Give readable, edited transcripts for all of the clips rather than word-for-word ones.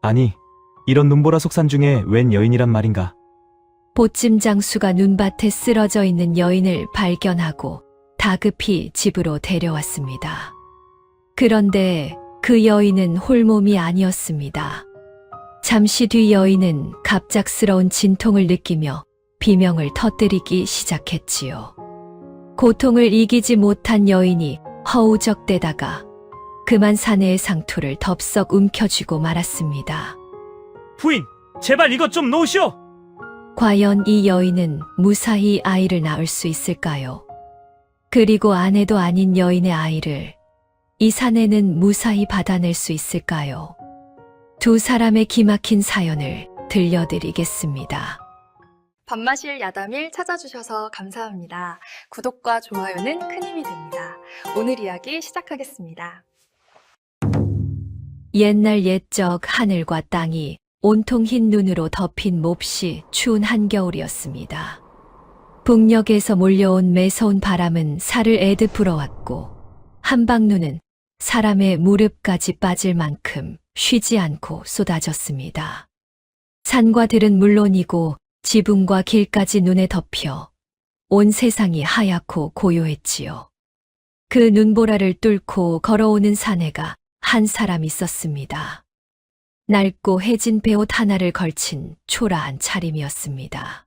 아니, 이런 눈보라 속산 중에 웬 여인이란 말인가? 보찜 장수가 눈밭에 쓰러져 있는 여인을 발견하고 다급히 집으로 데려왔습니다. 그런데 그 여인은 홀몸이 아니었습니다. 잠시 뒤 여인은 갑작스러운 진통을 느끼며 비명을 터뜨리기 시작했지요. 고통을 이기지 못한 여인이 허우적대다가 그만 사내의 상투를 덥석 움켜쥐고 말았습니다. 부인, 제발 이것 좀 놓으시오! 과연 이 여인은 무사히 아이를 낳을 수 있을까요? 그리고 아내도 아닌 여인의 아이를 이 사내는 무사히 받아낼 수 있을까요? 두 사람의 기막힌 사연을 들려드리겠습니다. 밤마실 야담일 찾아주셔서 감사합니다. 구독과 좋아요는 큰 힘이 됩니다. 오늘 이야기 시작하겠습니다. 옛날 옛적 하늘과 땅이 온통 흰 눈으로 덮인 몹시 추운 한겨울이었습니다. 북녘에서 몰려온 매서운 바람은 살을 애듯 불어왔고 한방눈은 사람의 무릎까지 빠질 만큼 쉬지 않고 쏟아졌습니다. 산과 들은 물론이고 지붕과 길까지 눈에 덮여 온 세상이 하얗고 고요했지요. 그 눈보라를 뚫고 걸어오는 사내가 한 사람 있었습니다. 낡고 해진 베옷 하나를 걸친 초라한 차림이었습니다.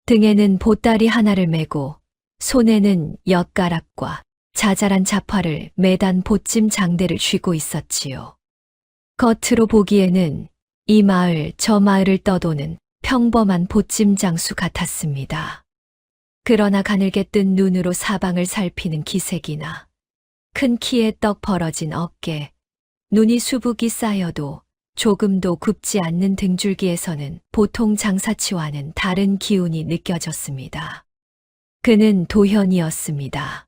등에는 보따리 하나를 메고 손에는 엿가락과 자잘한 잡화를 매단 보찜 장대를 쥐고 있었지요. 겉으로 보기에는 이 마을 저 마을을 떠도는 평범한 보찜 장수 같았습니다. 그러나 가늘게 뜬 눈으로 사방을 살피는 기색이나 큰 키에 떡 벌어진 어깨, 눈이 수북이 쌓여도 조금도 굽지 않는 등줄기에서는 보통 장사치와는 다른 기운이 느껴졌습니다. 그는 도현이었습니다.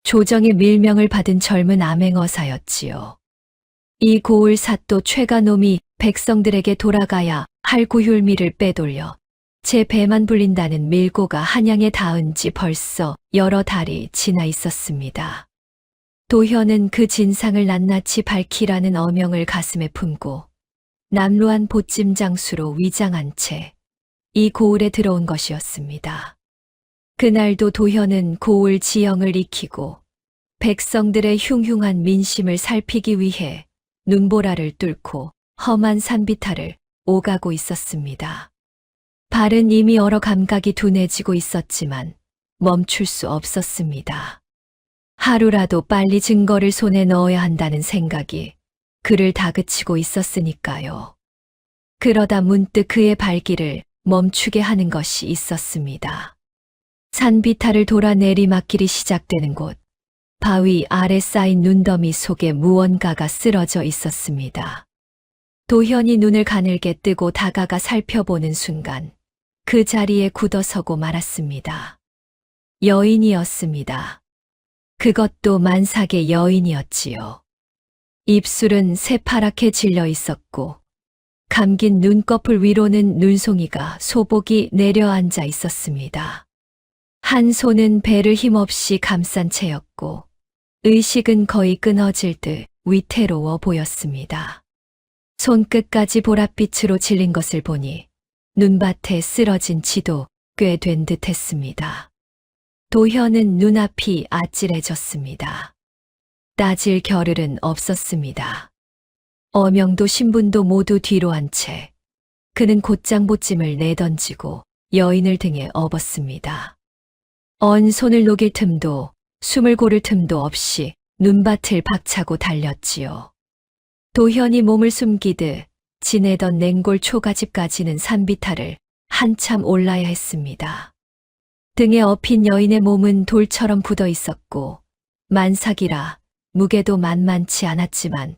조정의 밀명을 받은 젊은 암행어사였지요. 이 고을 사또 최가놈이 백성들에게 돌아가야 할 구휼미를 빼돌려 제 배만 불린다는 밀고가 한양에 닿은 지 벌써 여러 달이 지나 있었습니다. 도현은 그 진상을 낱낱이 밝히라는 어명을 가슴에 품고 남루한 보찜 장수로 위장한 채 이 고을에 들어온 것이었습니다. 그날도 도현은 고을 지형을 익히고 백성들의 흉흉한 민심을 살피기 위해 눈보라를 뚫고 험한 산비탈을 오가고 있었습니다. 발은 이미 여러 감각이 둔해지고 있었지만 멈출 수 없었습니다. 하루라도 빨리 증거를 손에 넣어야 한다는 생각이 그를 다그치고 있었으니까요. 그러다 문득 그의 발길을 멈추게 하는 것이 있었습니다. 산비탈을 돌아 내리막길이 시작되는 곳, 바위 아래 쌓인 눈더미 속에 무언가가 쓰러져 있었습니다. 도현이 눈을 가늘게 뜨고 다가가 살펴보는 순간 그 자리에 굳어서고 말았습니다. 여인이었습니다. 그것도 만삭의 여인이었지요. 입술은 새파랗게 질려 있었고 감긴 눈꺼풀 위로는 눈송이가 소복이 내려앉아 있었습니다. 한 손은 배를 힘없이 감싼 채였고 의식은 거의 끊어질 듯 위태로워 보였습니다. 손끝까지 보랏빛으로 질린 것을 보니 눈밭에 쓰러진 지도 꽤 된 듯했습니다. 도현은 눈앞이 아찔해졌습니다. 따질 겨를은 없었습니다. 어명도 신분도 모두 뒤로 한 채 그는 곧장 보찜을 내던지고 여인을 등에 업었습니다. 언 손을 녹일 틈도 숨을 고를 틈도 없이 눈밭을 박차고 달렸지요. 도현이 몸을 숨기듯 지내던 냉골 초가집까지는 산비탈을 한참 올라야 했습니다. 등에 업힌 여인의 몸은 돌처럼 굳어 있었고 만삭이라 무게도 만만치 않았지만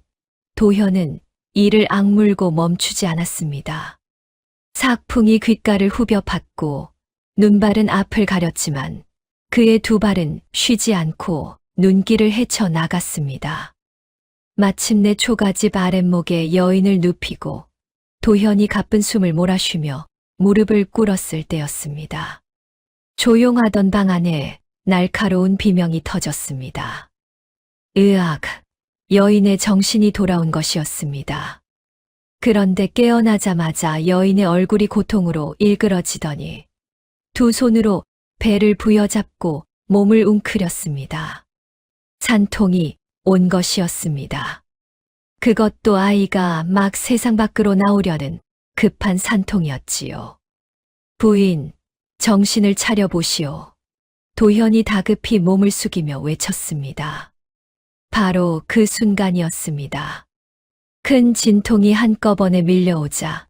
도현은 이를 악물고 멈추지 않았습니다. 삭풍이 귓가를 후벼 팠고 눈발은 앞을 가렸지만 그의 두 발은 쉬지 않고 눈길을 헤쳐 나갔습니다. 마침내 초가집 아랫목에 여인을 눕히고 도현이 가쁜 숨을 몰아쉬며 무릎을 꿇었을 때였습니다. 조용하던 방 안에 날카로운 비명이 터졌습니다. 으악! 여인의 정신이 돌아온 것이었습니다. 그런데 깨어나자마자 여인의 얼굴이 고통으로 일그러지더니 두 손으로 배를 부여잡고 몸을 웅크렸습니다. 산통이 온 것이었습니다. 그것도 아이가 막 세상 밖으로 나오려는 급한 산통이었지요. 부인, 정신을 차려보시오. 도현이 다급히 몸을 숙이며 외쳤습니다. 바로 그 순간이었습니다. 큰 진통이 한꺼번에 밀려오자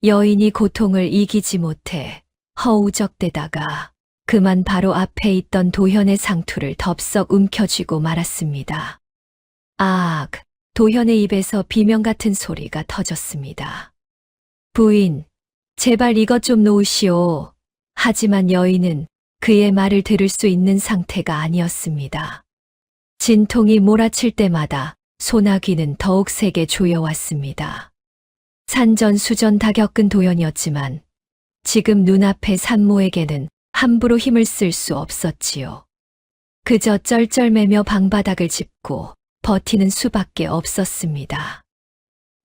여인이 고통을 이기지 못해 허우적대다가 그만 바로 앞에 있던 도현의 상투를 덥석 움켜쥐고 말았습니다. 아, 도현의 입에서 비명 같은 소리가 터졌습니다. 부인, 제발 이것 좀 놓으시오. 하지만 여인은 그의 말을 들을 수 있는 상태가 아니었습니다. 진통이 몰아칠 때마다 소나기는 더욱 세게 조여왔습니다. 산전수전 다 겪은 도현이었지만 지금 눈앞의 산모에게는 함부로 힘을 쓸 수 없었지요. 그저 쩔쩔매며 방바닥을 짚고 버티는 수밖에 없었습니다.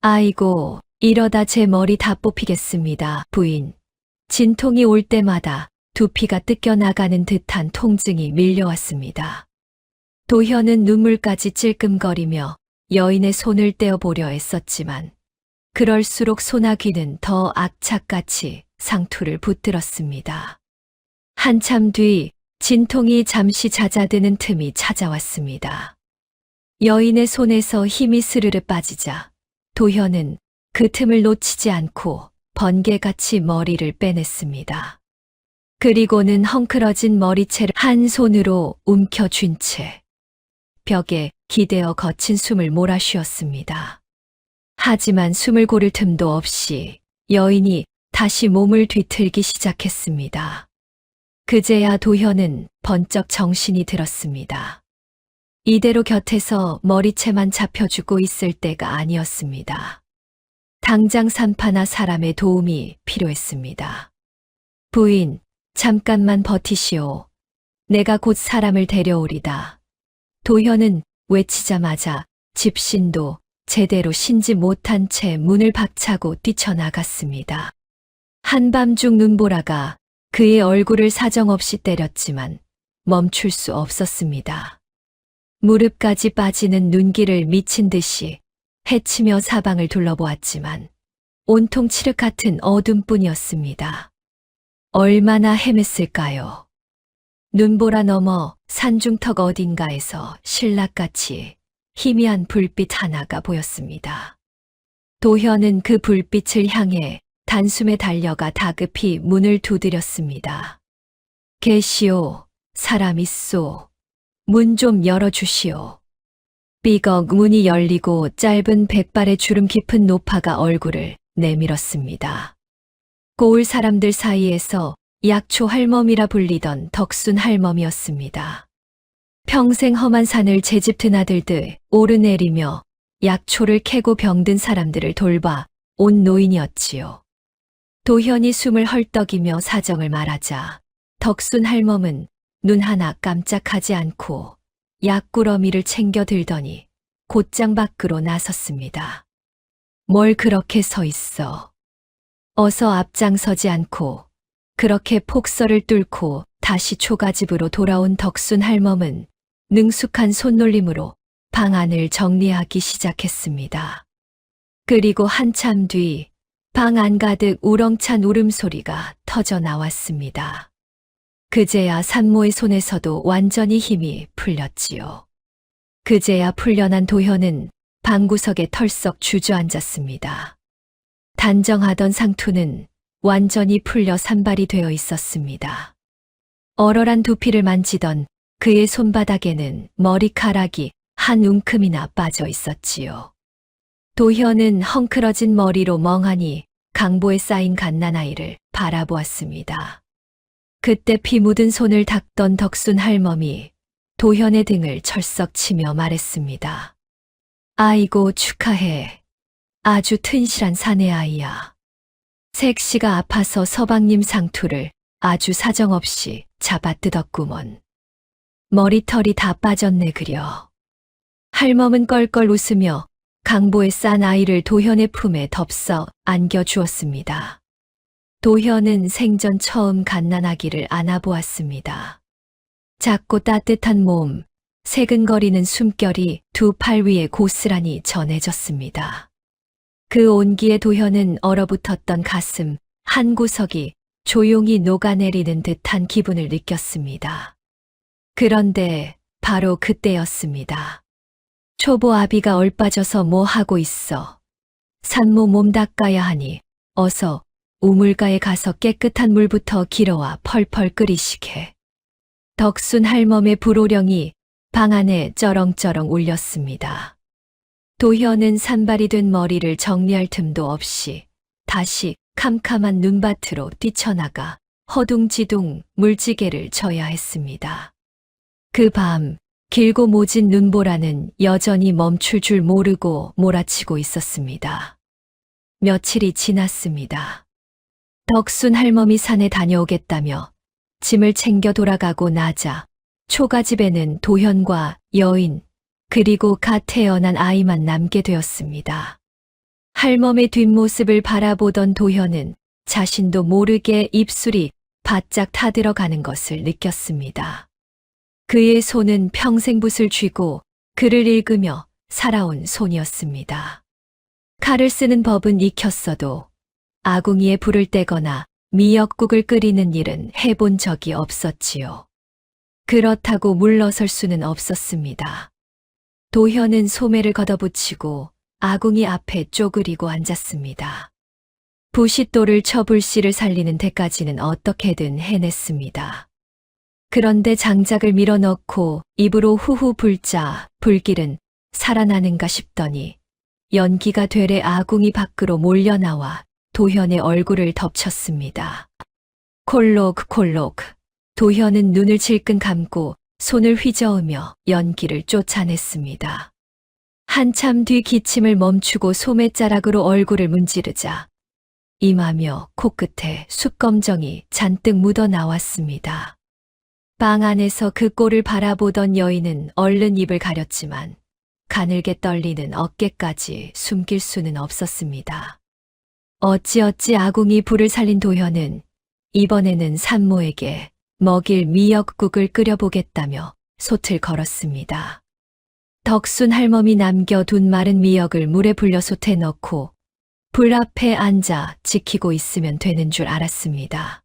아이고, 이러다 제 머리 다 뽑히겠습니다, 부인. 진통이 올 때마다 두피가 뜯겨나가는 듯한 통증이 밀려왔습니다. 도현은 눈물까지 찔끔거리며 여인의 손을 떼어보려 애썼지만 그럴수록 소나기는 더 악착같이 상투를 붙들었습니다. 한참 뒤 진통이 잠시 잦아드는 틈이 찾아왔습니다. 여인의 손에서 힘이 스르르 빠지자 도현은 그 틈을 놓치지 않고 번개같이 머리를 빼냈습니다. 그리고는 헝클어진 머리채를 한 손으로 움켜쥔 채 벽에 기대어 거친 숨을 몰아쉬었습니다. 하지만 숨을 고를 틈도 없이 여인이 다시 몸을 뒤틀기 시작했습니다. 그제야 도현은 번쩍 정신이 들었습니다. 이대로 곁에서 머리채만 잡혀주고 있을 때가 아니었습니다. 당장 산파나 사람의 도움이 필요했습니다. 부인, 잠깐만 버티시오. 내가 곧 사람을 데려오리다. 도현은 외치자마자 집신도 제대로 신지 못한 채 문을 박차고 뛰쳐나갔습니다. 한밤중 눈보라가 그의 얼굴을 사정없이 때렸지만 멈출 수 없었습니다. 무릎까지 빠지는 눈길을 미친 듯이 헤치며 사방을 둘러보았지만 온통 칠흑 같은 어둠뿐이었습니다. 얼마나 헤맸을까요? 눈보라 너머 산중턱 어딘가에서 신락같이 희미한 불빛 하나가 보였습니다. 도현은 그 불빛을 향해 단숨에 달려가 다급히 문을 두드렸습니다. 계시오, 사람 있소. 문 좀 열어주시오. 삐걱 문이 열리고 짧은 백발의 주름 깊은 노파가 얼굴을 내밀었습니다. 고을 사람들 사이에서 약초 할멈이라 불리던 덕순 할멈이었습니다. 평생 험한 산을 제 집 드나들듯 오르내리며 약초를 캐고 병든 사람들을 돌봐 온 노인이었지요. 도현이 숨을 헐떡이며 사정을 말하자 덕순 할멈은 눈 하나 깜짝하지 않고 약꾸러미를 챙겨 들더니 곧장 밖으로 나섰습니다. 뭘 그렇게 서 있어. 어서 앞장서지 않고 그렇게 폭설을 뚫고 다시 초가집으로 돌아온 덕순 할멈은 능숙한 손놀림으로 방 안을 정리하기 시작했습니다. 그리고 한참 뒤 방 안 가득 우렁찬 울음소리가 터져 나왔습니다. 그제야 산모의 손에서도 완전히 힘이 풀렸지요. 그제야 풀려난 도현은 방구석에 털썩 주저앉았습니다. 단정하던 상투는 완전히 풀려 산발이 되어 있었습니다. 얼얼한 두피를 만지던 그의 손바닥에는 머리카락이 한 움큼이나 빠져 있었지요. 도현은 헝클어진 머리로 멍하니 강보에 쌓인 갓난아이를 바라보았습니다. 그때 피 묻은 손을 닦던 덕순 할멈이 도현의 등을 철썩 치며 말했습니다. 아이고 축하해. 아주 튼실한 사내 아이야. 색시가 아파서 서방님 상투를 아주 사정없이 잡아뜯었구먼. 머리털이 다 빠졌네 그려. 할멈은 껄껄 웃으며 강보에 싼 아이를 도현의 품에 덥석 안겨 주었습니다. 도현은 생전 처음 갓난아기를 안아보았습니다. 작고 따뜻한 몸, 새근거리는 숨결이 두 팔 위에 고스란히 전해졌습니다. 그 온기에 도현은 얼어붙었던 가슴 한 구석이 조용히 녹아내리는 듯한 기분을 느꼈습니다. 그런데 바로 그때였습니다. 초보 아비가 얼빠져서 뭐 하고 있어. 산모 몸 닦아야 하니 어서 우물가에 가서 깨끗한 물부터 길어와 펄펄 끓이시게. 덕순 할멈의 불호령이 방 안에 쩌렁쩌렁 울렸습니다. 도현은 산발이 된 머리를 정리할 틈도 없이 다시 캄캄한 눈밭으로 뛰쳐나가 허둥지둥 물지개를 져야 했습니다. 그 밤 길고 모진 눈보라는 여전히 멈출 줄 모르고 몰아치고 있었습니다. 며칠이 지났습니다. 덕순 할멈이 산에 다녀오겠다며 짐을 챙겨 돌아가고 나자 초가집에는 도현과 여인 그리고 갓 태어난 아이만 남게 되었습니다. 할멈의 뒷모습을 바라보던 도현은 자신도 모르게 입술이 바짝 타들어가는 것을 느꼈습니다. 그의 손은 평생 붓을 쥐고 글을 읽으며 살아온 손이었습니다. 칼을 쓰는 법은 익혔어도 아궁이에 불을 떼거나 미역국을 끓이는 일은 해본 적이 없었지요. 그렇다고 물러설 수는 없었습니다. 도현은 소매를 걷어붙이고 아궁이 앞에 쪼그리고 앉았습니다. 부싯돌을 쳐 불씨를 살리는 데까지는 어떻게든 해냈습니다. 그런데 장작을 밀어넣고 입으로 후후 불자 불길은 살아나는가 싶더니 연기가 되레 아궁이 밖으로 몰려나와 도현의 얼굴을 덮쳤습니다. 콜록 도현은 눈을 질끈 감고 손을 휘저으며 연기를 쫓아냈습니다. 한참 뒤 기침을 멈추고 소매자락으로 얼굴을 문지르자 이마며 코끝에 숯검정이 잔뜩 묻어 나왔습니다. 방 안에서 그 꼴을 바라보던 여인은 얼른 입을 가렸지만 가늘게 떨리는 어깨까지 숨길 수는 없었습니다. 어찌어찌 아궁이 불을 살린 도현은 이번에는 산모에게 먹일 미역국을 끓여보겠다며 솥을 걸었습니다. 덕순 할멈이 남겨둔 마른 미역을 물에 불려 솥에 넣고 불 앞에 앉아 지키고 있으면 되는 줄 알았습니다.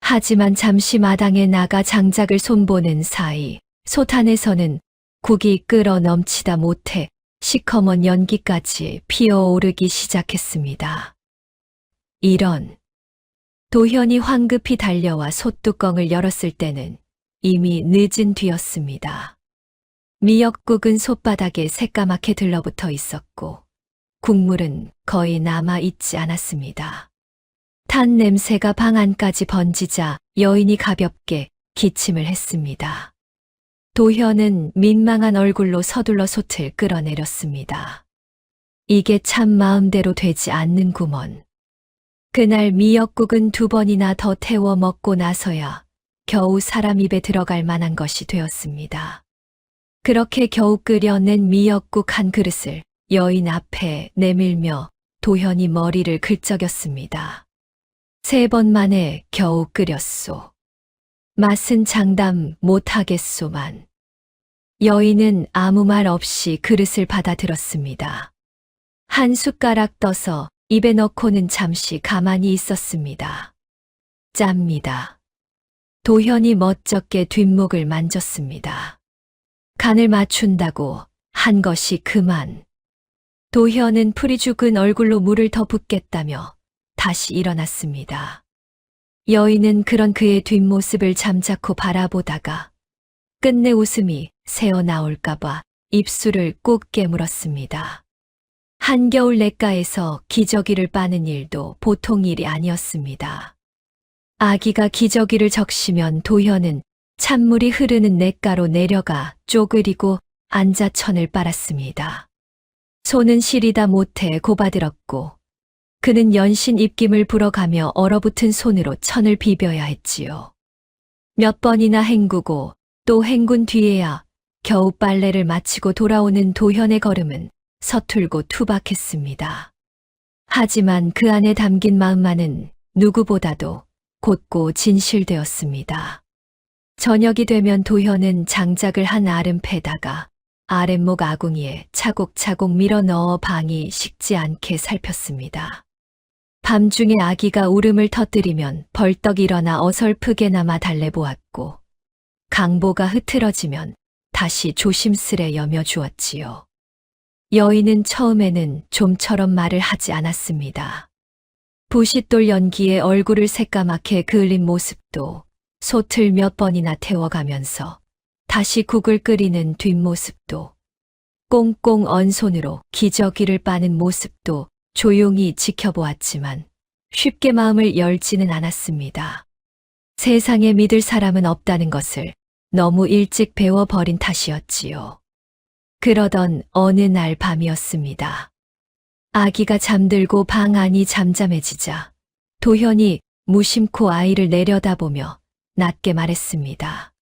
하지만 잠시 마당에 나가 장작을 손보는 사이 솥 안에서는 국이 끓어 넘치다 못해 시커먼 연기까지 피어오르기 시작했습니다. 이런 도현이 황급히 달려와 솥뚜껑을 열었을 때는 이미 늦은 뒤였습니다. 미역국은 솥바닥에 새까맣게 들러붙어 있었고 국물은 거의 남아있지 않았습니다. 탄 냄새가 방 안까지 번지자 여인이 가볍게 기침을 했습니다. 도현은 민망한 얼굴로 서둘러 솥을 끌어내렸습니다. 이게 참 마음대로 되지 않는구먼. 그날 미역국은 2번이나 더 태워 먹고 나서야 겨우 사람 입에 들어갈 만한 것이 되었습니다. 그렇게 겨우 끓여낸 미역국 한 그릇을 여인 앞에 내밀며 도현이 머리를 긁적였습니다. 3번 만에 겨우 끓였소. 맛은 장담 못하겠소만. 여인은 아무 말 없이 그릇을 받아들었습니다. 한 숟가락 떠서 입에 넣고는 잠시 가만히 있었습니다. 짭니다. 도현이 멋쩍게 뒷목을 만졌습니다. 간을 맞춘다고 한 것이 그만. 도현은 풀이 죽은 얼굴로 물을 더 붓겠다며 다시 일어났습니다. 여인은 그런 그의 뒷모습을 잠자코 바라보다가 끝내 웃음이 새어나올까봐 입술을 꼭 깨물었습니다. 한겨울 냇가에서 기저귀를 빠는 일도 보통 일이 아니었습니다. 아기가 기저귀를 적시면 도현은 찬물이 흐르는 냇가로 내려가 쪼그리고 앉아 천을 빨았습니다. 손은 시리다 못해 고바들었고 그는 연신 입김을 불어가며 얼어붙은 손으로 천을 비벼야 했지요. 몇 번이나 헹구고 또 헹군 뒤에야 겨우 빨래를 마치고 돌아오는 도현의 걸음은 서툴고 투박했습니다. 하지만 그 안에 담긴 마음만은 누구보다도 곧고 진실되었습니다. 저녁이 되면 도현은 장작을 한 아름패다가 아랫목 아궁이에 차곡차곡 밀어 넣어 방이 식지 않게 살폈습니다. 밤중에 아기가 울음을 터뜨리면 벌떡 일어나 어설프게나마 달래보았고, 강보가 흐트러지면 다시 조심스레 여며주었지요. 여인은 처음에는 좀처럼 말을 하지 않았습니다. 부싯돌 연기에 얼굴을 새까맣게 그을린 모습도, 솥을 몇 번이나 태워가면서 다시 국을 끓이는 뒷모습도, 꽁꽁 언 손으로 기저귀를 빠는 모습도 조용히 지켜보았지만 쉽게 마음을 열지는 않았습니다. 세상에 믿을 사람은 없다는 것을 너무 일찍 배워버린 탓이었지요. 그러던 어느 날 밤이었습니다. 아기가 잠들고 방 안이 잠잠해지자 도현이 무심코 아이를 내려다보며 낮게 말했습니다.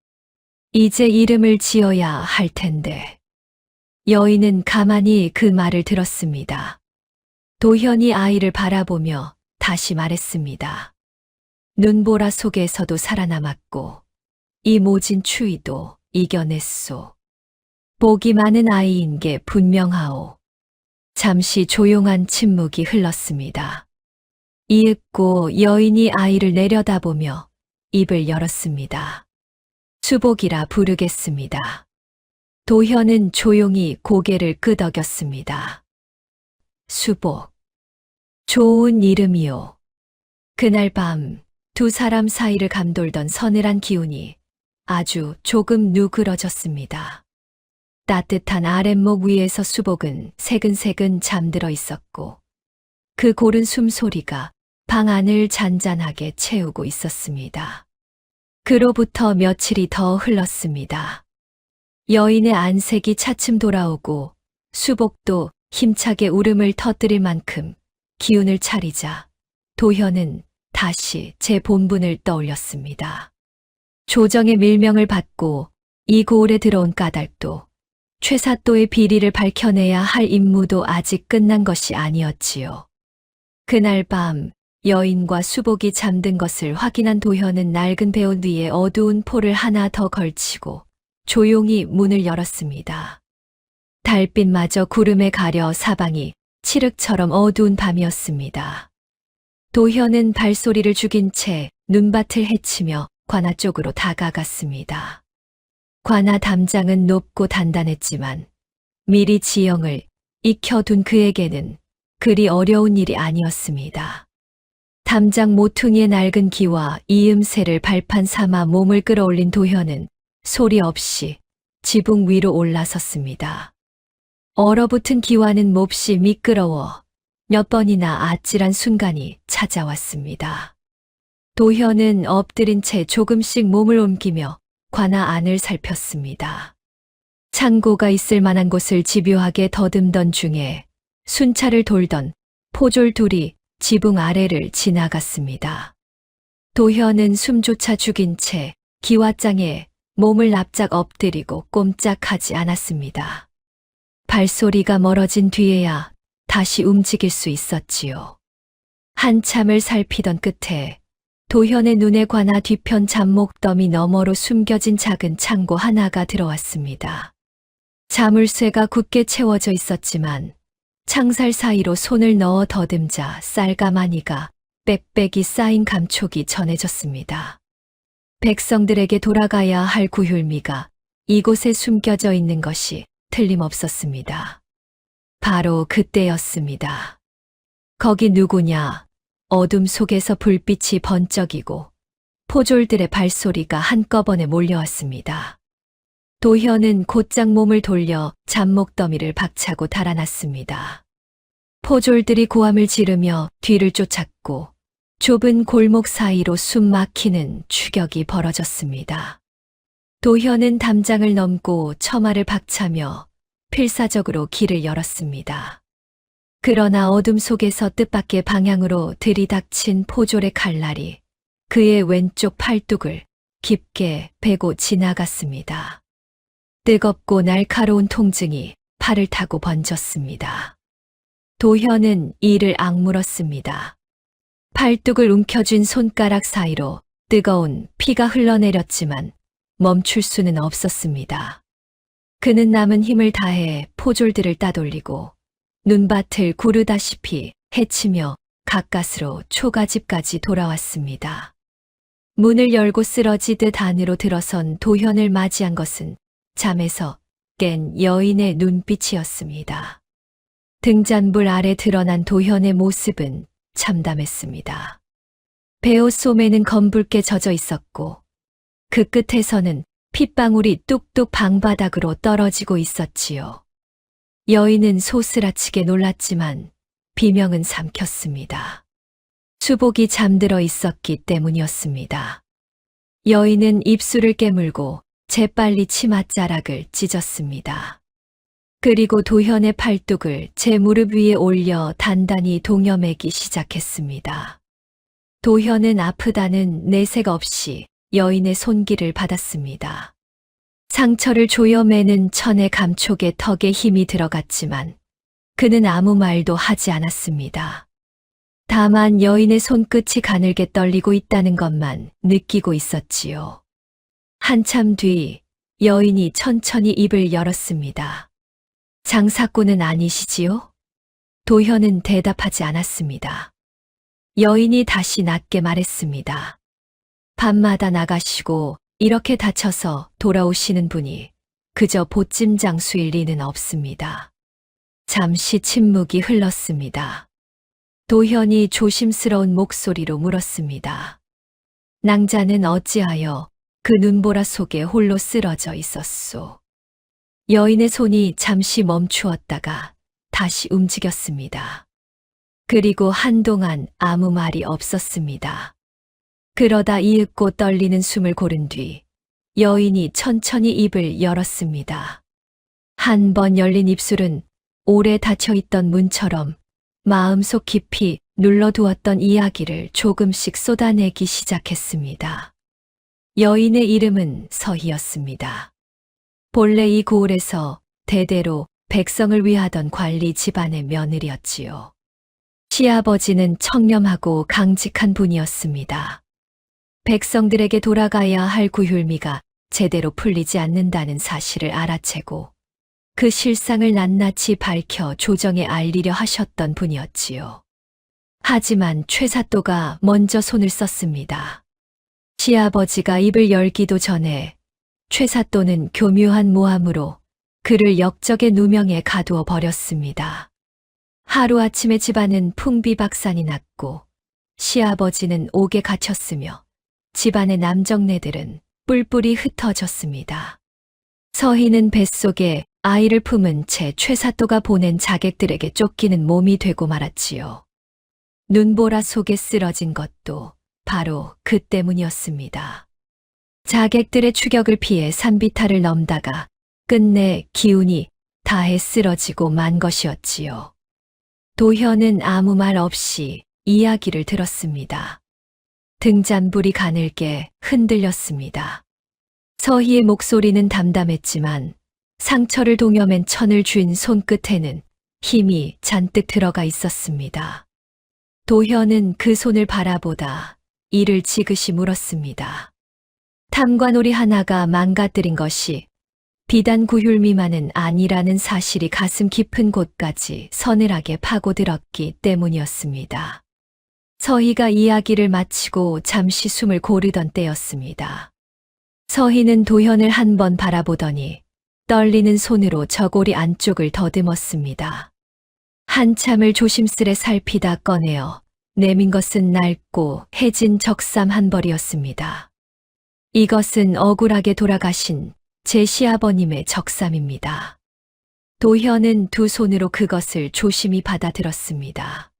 이제 이름을 지어야 할 텐데. 여인은 가만히 그 말을 들었습니다. 도현이 아이를 바라보며 다시 말했습니다. 눈보라 속에서도 살아남았고 이 모진 추위도 이겨냈소. 복이 많은 아이인 게 분명하오. 잠시 조용한 침묵이 흘렀습니다. 이윽고 여인이 아이를 내려다보며 입을 열었습니다. 수복이라 부르겠습니다. 도현은 조용히 고개를 끄덕였습니다. 수복. 좋은 이름이요. 그날 밤 두 사람 사이를 감돌던 서늘한 기운이 아주 조금 누그러졌습니다. 따뜻한 아랫목 위에서 수복은 새근새근 잠들어 있었고 그 고른 숨소리가 방 안을 잔잔하게 채우고 있었습니다. 그로부터 며칠이 더 흘렀습니다. 여인의 안색이 차츰 돌아오고 수복도 힘차게 울음을 터뜨릴 만큼 기운을 차리자 도현은 다시 제 본분을 떠올렸습니다. 조정의 밀명을 받고 이 고을에 들어온 까닭도 최사또의 비리를 밝혀내야 할 임무도 아직 끝난 것이 아니었지요. 그날 밤 여인과 수복이 잠든 것을 확인한 도현은 낡은 배옷 위에 어두운 포를 하나 더 걸치고 조용히 문을 열었습니다. 달빛마저 구름에 가려 사방이 칠흑처럼 어두운 밤이었습니다. 도현은 발소리를 죽인 채 눈밭을 헤치며 관아 쪽으로 다가갔습니다. 관아 담장은 높고 단단했지만 미리 지형을 익혀둔 그에게는 그리 어려운 일이 아니었습니다. 담장 모퉁이의 낡은 기와 이음새를 발판 삼아 몸을 끌어올린 도현은 소리 없이 지붕 위로 올라섰습니다. 얼어붙은 기와는 몹시 미끄러워 몇 번이나 아찔한 순간이 찾아왔습니다. 도현은 엎드린 채 조금씩 몸을 옮기며 관아 안을 살폈습니다. 창고가 있을 만한 곳을 집요하게 더듬던 중에 순찰을 돌던 포졸 둘이 지붕 아래를 지나갔습니다. 도현은 숨조차 죽인 채 기와장에 몸을 납작 엎드리고 꼼짝하지 않았습니다. 발소리가 멀어진 뒤에야 다시 움직일 수 있었지요. 한참을 살피던 끝에 도현의 눈에 관아 뒤편 잡목더미 너머로 숨겨진 작은 창고 하나가 들어왔습니다. 자물쇠가 굳게 채워져 있었지만 창살 사이로 손을 넣어 더듬자 쌀가마니가 빽빽이 쌓인 감촉이 전해졌습니다. 백성들에게 돌아가야 할 구휼미가 이곳에 숨겨져 있는 것이 틀림없었습니다. 바로 그때였습니다. 거기 누구냐? 어둠 속에서 불빛이 번쩍이고 포졸들의 발소리가 한꺼번에 몰려왔습니다. 도현은 곧장 몸을 돌려 잡목더미를 박차고 달아났습니다. 포졸들이 고함을 지르며 뒤를 쫓았고 좁은 골목 사이로 숨 막히는 추격이 벌어졌습니다. 도현은 담장을 넘고 처마를 박차며 필사적으로 길을 열었습니다. 그러나 어둠 속에서 뜻밖의 방향으로 들이닥친 포졸의 칼날이 그의 왼쪽 팔뚝을 깊게 베고 지나갔습니다. 뜨겁고 날카로운 통증이 팔을 타고 번졌습니다. 도현은 이를 악물었습니다. 팔뚝을 움켜쥔 손가락 사이로 뜨거운 피가 흘러내렸지만 멈출 수는 없었습니다. 그는 남은 힘을 다해 포졸들을 따돌리고 눈밭을 구르다시피 헤치며 가까스로 초가집까지 돌아왔습니다. 문을 열고 쓰러지듯 안으로 들어선 도현을 맞이한 것은 잠에서 깬 여인의 눈빛이었습니다. 등잔불 아래 드러난 도현의 모습은 참담했습니다. 베옷 소매는 검붉게 젖어 있었고 그 끝에서는 핏방울이 뚝뚝 방바닥으로 떨어지고 있었지요. 여인은 소스라치게 놀랐지만 비명은 삼켰습니다. 수복이 잠들어 있었기 때문이었습니다. 여인은 입술을 깨물고 재빨리 치맛자락을 찢었습니다. 그리고 도현의 팔뚝을 제 무릎 위에 올려 단단히 동여매기 시작했습니다. 도현은 아프다는 내색 없이 여인의 손길을 받았습니다. 상처를 조여매는 천의 감촉에 턱에 힘이 들어갔지만 그는 아무 말도 하지 않았습니다. 다만 여인의 손끝이 가늘게 떨리고 있다는 것만 느끼고 있었지요. 한참 뒤 여인이 천천히 입을 열었습니다. 장사꾼은 아니시지요? 도현은 대답하지 않았습니다. 여인이 다시 낮게 말했습니다. 밤마다 나가시고 이렇게 다쳐서 돌아오시는 분이 그저 보찜 장수일 리는 없습니다. 잠시 침묵이 흘렀습니다. 도현이 조심스러운 목소리로 물었습니다. 낭자는 어찌하여 그 눈보라 속에 홀로 쓰러져 있었소? 여인의 손이 잠시 멈추었다가 다시 움직였습니다. 그리고 한동안 아무 말이 없었습니다. 그러다 이윽고 떨리는 숨을 고른 뒤 여인이 천천히 입을 열었습니다. 한 번 열린 입술은 오래 닫혀있던 문처럼 마음속 깊이 눌러두었던 이야기를 조금씩 쏟아내기 시작했습니다. 여인의 이름은 서희였습니다. 본래 이 고을에서 대대로 백성을 위하던 관리 집안의 며느리였지요. 시아버지는 청렴하고 강직한 분이었습니다. 백성들에게 돌아가야 할 구휼미가 제대로 풀리지 않는다는 사실을 알아채고 그 실상을 낱낱이 밝혀 조정에 알리려 하셨던 분이었지요. 하지만 최사또가 먼저 손을 썼습니다. 시아버지가 입을 열기도 전에 최사또는 교묘한 모함으로 그를 역적의 누명에 가두어 버렸습니다. 하루아침에 집안은 풍비박산이 났고 시아버지는 옥에 갇혔으며 집안의 남정네들은 뿔뿔이 흩어졌습니다. 서희는 뱃속에 아이를 품은 채 최사또가 보낸 자객들에게 쫓기는 몸이 되고 말았지요. 눈보라 속에 쓰러진 것도 바로 그 때문이었습니다. 자객들의 추격을 피해 산비탈을 넘다가 끝내 기운이 다해 쓰러지고 만 것이었지요. 도현은 아무 말 없이 이야기를 들었습니다. 등잔불이 가늘게 흔들렸습니다. 서희의 목소리는 담담했지만 상처를 동여맨 천을 쥔 손끝에는 힘이 잔뜩 들어가 있었습니다. 도현은 그 손을 바라보다 이를 지그시 물었습니다. 탐관오리 하나가 망가뜨린 것이 비단 구휼미만은 아니라는 사실이 가슴 깊은 곳까지 서늘하게 파고들었기 때문이었습니다. 서희가 이야기를 마치고 잠시 숨을 고르던 때였습니다. 서희는 도현을 한 번 바라보더니 떨리는 손으로 저고리 안쪽을 더듬었습니다. 한참을 조심스레 살피다 꺼내어 내민 것은 낡고 해진 적삼 한 벌이었습니다. 이것은 억울하게 돌아가신 제 시아버님의 적삼입니다. 도현은 두 손으로 그것을 조심히 받아들었습니다.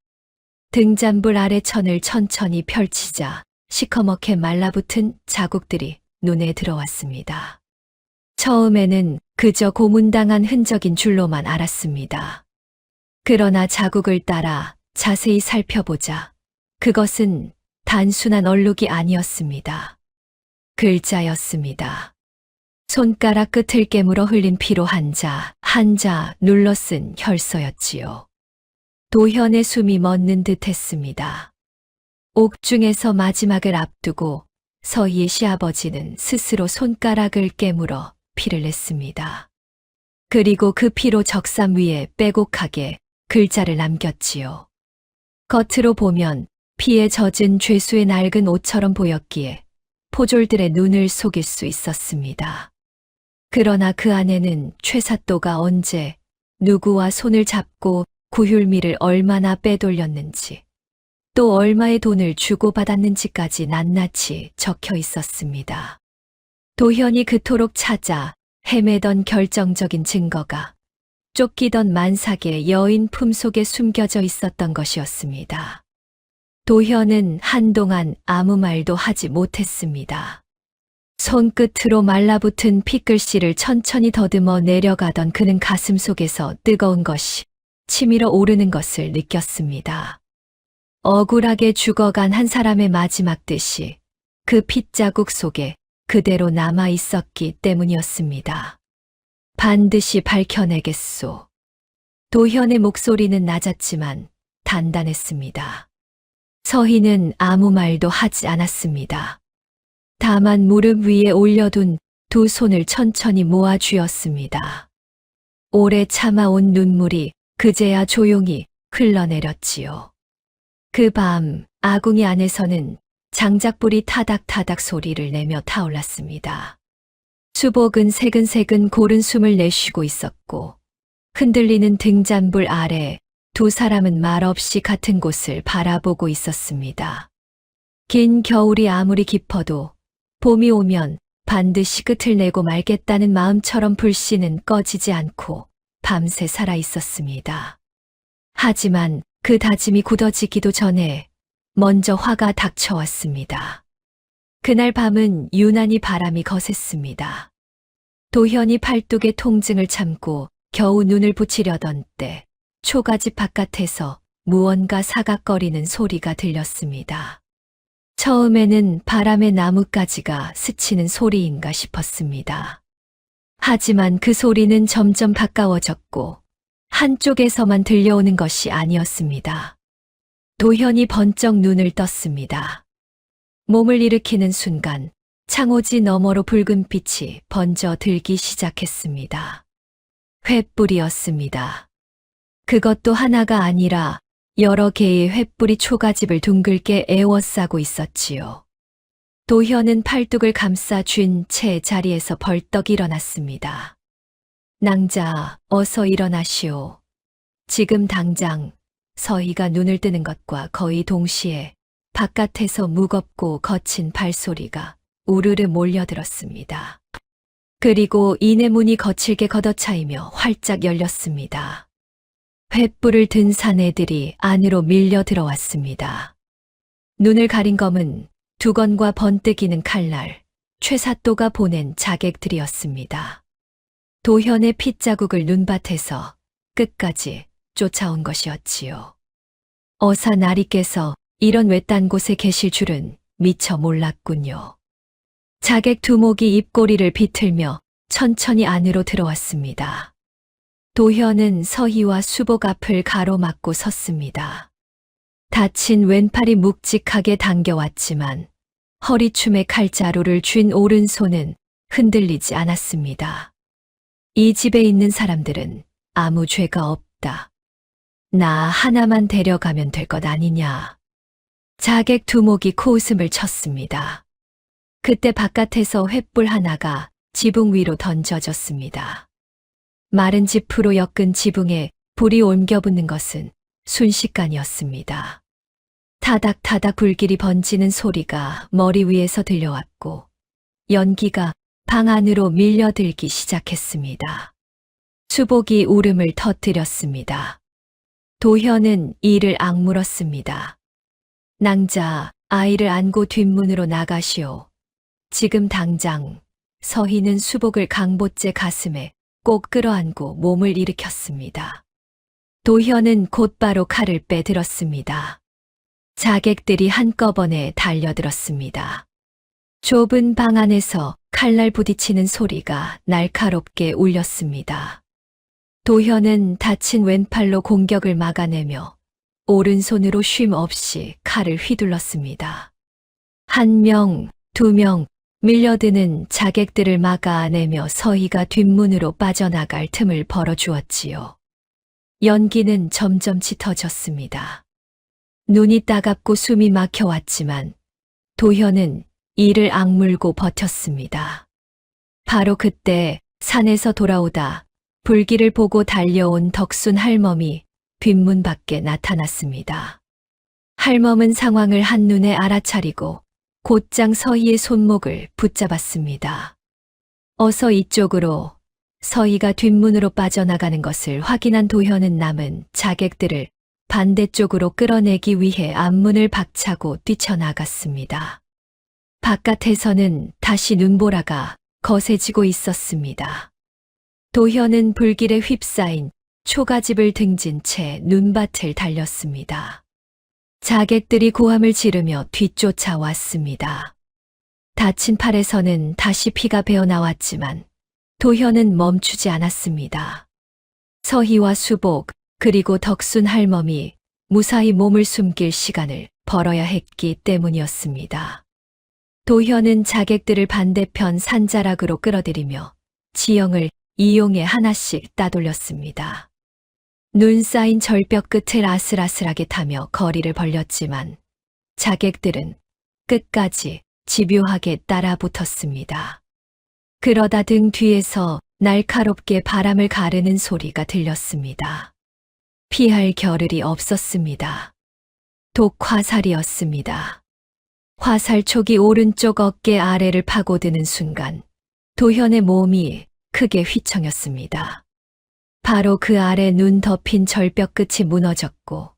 등잔불 아래 천을 천천히 펼치자 시커멓게 말라붙은 자국들이 눈에 들어왔습니다. 처음에는 그저 고문당한 흔적인 줄로만 알았습니다. 그러나 자국을 따라 자세히 살펴보자 그것은 단순한 얼룩이 아니었습니다. 글자였습니다. 손가락 끝을 깨물어 흘린 피로 한자 눌러 쓴 혈서였지요. 도현의 숨이 멎는 듯 했습니다. 옥중에서 마지막을 앞두고 서희의 시아버지는 스스로 손가락을 깨물어 피를 냈습니다. 그리고 그 피로 적삼 위에 빼곡하게 글자를 남겼지요. 겉으로 보면 피에 젖은 죄수의 낡은 옷처럼 보였기에 포졸들의 눈을 속일 수 있었습니다. 그러나 그 안에는 최사또가 언제 누구와 손을 잡고 구휼미를 얼마나 빼돌렸는지 또 얼마의 돈을 주고받았는지까지 낱낱이 적혀 있었습니다. 도현이 그토록 찾아 헤매던 결정적인 증거가 쫓기던 만삭의 여인 품속에 숨겨져 있었던 것이었습니다. 도현은 한동안 아무 말도 하지 못했습니다. 손끝으로 말라붙은 피글씨를 천천히 더듬어 내려가던 그는 가슴 속에서 뜨거운 것이 치밀어 오르는 것을 느꼈습니다. 억울하게 죽어간 한 사람의 마지막 뜻이 그 핏자국 속에 그대로 남아 있었기 때문이었습니다. 반드시 밝혀내겠소. 도현의 목소리는 낮았지만 단단했습니다. 서희는 아무 말도 하지 않았습니다. 다만 무릎 위에 올려둔 두 손을 천천히 모아 쥐었습니다. 오래 참아온 눈물이 그제야 조용히 흘러내렸지요. 그 밤 아궁이 안에서는 장작불이 타닥타닥 소리를 내며 타올랐습니다. 수복은 새근새근 고른 숨을 내쉬고 있었고 흔들리는 등잔불 아래 두 사람은 말없이 같은 곳을 바라보고 있었습니다. 긴 겨울이 아무리 깊어도 봄이 오면 반드시 끝을 내고 말겠다는 마음처럼 불씨는 꺼지지 않고 밤새 살아 있었습니다. 하지만 그 다짐이 굳어지기도 전에 먼저 화가 닥쳐왔습니다. 그날 밤은 유난히 바람이 거셌습니다. 도현이 팔뚝의 통증을 참고 겨우 눈을 붙이려던 때 초가집 바깥에서 무언가 사각거리는 소리가 들렸습니다. 처음에는 바람에 나뭇가지가 스치는 소리인가 싶었습니다. 하지만 그 소리는 점점 가까워졌고 한쪽에서만 들려오는 것이 아니었습니다. 도현이 번쩍 눈을 떴습니다. 몸을 일으키는 순간 창호지 너머로 붉은 빛이 번져 들기 시작했습니다. 횃불이었습니다. 그것도 하나가 아니라 여러 개의 횃불이 초가집을 둥글게 에워싸고 있었지요. 도현은 팔뚝을 감싸 쥔 채 자리에서 벌떡 일어났습니다. 낭자, 어서 일어나시오. 지금 당장. 서희가 눈을 뜨는 것과 거의 동시에 바깥에서 무겁고 거친 발소리가 우르르 몰려들었습니다. 그리고 이내 문이 거칠게 걷어차이며 활짝 열렸습니다. 횃불을 든 사내들이 안으로 밀려 들어왔습니다. 눈을 가린 검은 두건과 번뜩이는 칼날, 최사또가 보낸 자객들이었습니다. 도현의 핏자국을 눈밭에서 끝까지 쫓아온 것이었지요. 어사 나리께서 이런 외딴 곳에 계실 줄은 미처 몰랐군요. 자객 두목이 입꼬리를 비틀며 천천히 안으로 들어왔습니다. 도현은 서희와 수복 앞을 가로막고 섰습니다. 다친 왼팔이 묵직하게 당겨왔지만 허리춤에 칼자루를 쥔 오른손은 흔들리지 않았습니다. 이 집에 있는 사람들은 아무 죄가 없다. 나 하나만 데려가면 될 것 아니냐. 자객 두목이 코웃음을 쳤습니다. 그때 바깥에서 횃불 하나가 지붕 위로 던져졌습니다. 마른 지프로 엮은 지붕에 불이 옮겨붙는 것은 순식간이었습니다. 타닥타닥 불길이 번지는 소리가 머리 위에서 들려왔고 연기가 방 안으로 밀려들기 시작했습니다. 수복이 울음을 터뜨렸습니다. 도현은 이를 악물었습니다. 낭자, 아이를 안고 뒷문으로 나가시오. 지금 당장. 서희는 수복을 강보째 가슴에 꼭 끌어안고 몸을 일으켰습니다. 도현은 곧바로 칼을 빼들었습니다. 자객들이 한꺼번에 달려들었습니다. 좁은 방 안에서 칼날 부딪히는 소리가 날카롭게 울렸습니다. 도현은 다친 왼팔로 공격을 막아내며 오른손으로 쉼 없이 칼을 휘둘렀습니다. 한 명, 두 명, 밀려드는 자객들을 막아내며 서희가 뒷문으로 빠져나갈 틈을 벌어주었지요. 연기는 점점 짙어졌습니다. 눈이 따갑고 숨이 막혀왔지만 도현은 이를 악물고 버텼습니다. 바로 그때 산에서 돌아오다 불길을 보고 달려온 덕순 할멈이 뒷문 밖에 나타났습니다. 할멈은 상황을 한눈에 알아차리고 곧장 서희의 손목을 붙잡았습니다. 어서 이쪽으로. 서희가 뒷문으로 빠져나가는 것을 확인한 도현은 남은 자객들을 반대쪽으로 끌어내기 위해 앞문을 박차고 뛰쳐나갔습니다. 바깥에서는 다시 눈보라가 거세지고 있었습니다. 도현은 불길에 휩싸인 초가집을 등진 채 눈밭을 달렸습니다. 자객들이 고함을 지르며 뒤쫓아왔습니다. 다친 팔에서는 다시 피가 배어나왔지만 도현은 멈추지 않았습니다. 서희와 수복 그리고 덕순 할멈이 무사히 몸을 숨길 시간을 벌어야 했기 때문이었습니다. 도현은 자객들을 반대편 산자락으로 끌어들이며 지형을 이용해 하나씩 따돌렸습니다. 눈 쌓인 절벽 끝을 아슬아슬하게 타며 거리를 벌렸지만 자객들은 끝까지 집요하게 따라 붙었습니다. 그러다 등 뒤에서 날카롭게 바람을 가르는 소리가 들렸습니다. 피할 겨를이 없었습니다. 독화살이었습니다. 화살촉이 오른쪽 어깨 아래를 파고드는 순간 도현의 몸이 크게 휘청였습니다. 바로 그 아래 눈 덮인 절벽 끝이 무너졌고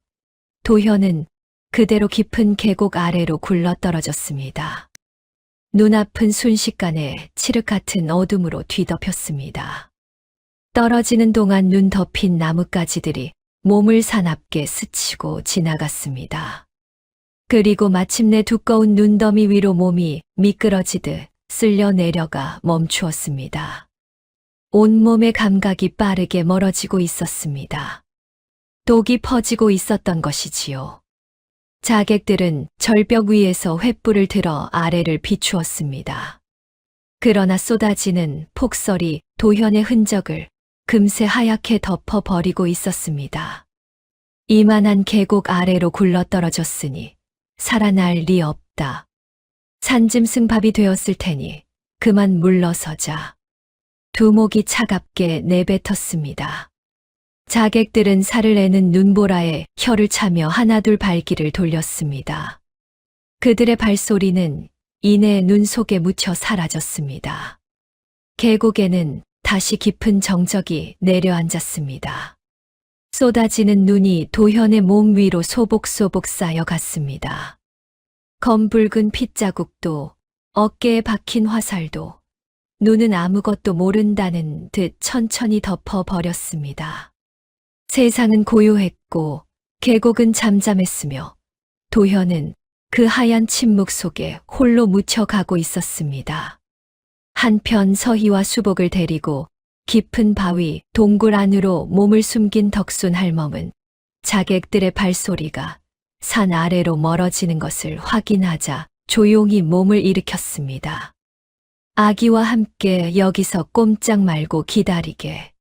도현은 그대로 깊은 계곡 아래로 굴러떨어졌습니다. 눈앞은 순식간에 칠흑 같은 어둠으로 뒤덮였습니다. 떨어지는 동안 눈 덮인 나뭇가지들이 몸을 사납게 스치고 지나갔습니다. 그리고 마침내 두꺼운 눈더미 위로 몸이 미끄러지듯 쓸려 내려가 멈추었습니다. 온몸의 감각이 빠르게 멀어지고 있었습니다. 독이 퍼지고 있었던 것이지요. 자객들은 절벽 위에서 횃불을 들어 아래를 비추었습니다. 그러나 쏟아지는 폭설이 도현의 흔적을 금세 하얗게 덮어버리고 있었습니다. 이만한 계곡 아래로 굴러떨어졌으니 살아날 리 없다. 산짐승밥이 되었을 테니 그만 물러서자. 두목이 차갑게 내뱉었습니다. 자객들은 살을 내는 눈보라에 혀를 차며 하나둘 발길을 돌렸습니다. 그들의 발소리는 이내 눈 속에 묻혀 사라졌습니다. 계곡에는 다시 깊은 정적이 내려앉았습니다. 쏟아지는 눈이 도현의 몸 위로 소복소복 쌓여갔습니다. 검붉은 핏자국도 어깨에 박힌 화살도 눈은 아무것도 모른다는 듯 천천히 덮어버렸습니다. 세상은 고요했고 계곡은 잠잠했으며 도현은 그 하얀 침묵 속에 홀로 묻혀가고 있었습니다. 한편 서희와 수복을 데리고 깊은 바위 동굴 안으로 몸을 숨긴 덕순 할멈은 자객들의 발소리가 산 아래로 멀어지는 것을 확인하자 조용히 몸을 일으켰습니다. 아기와 함께 여기서 꼼짝 말고 기다리게.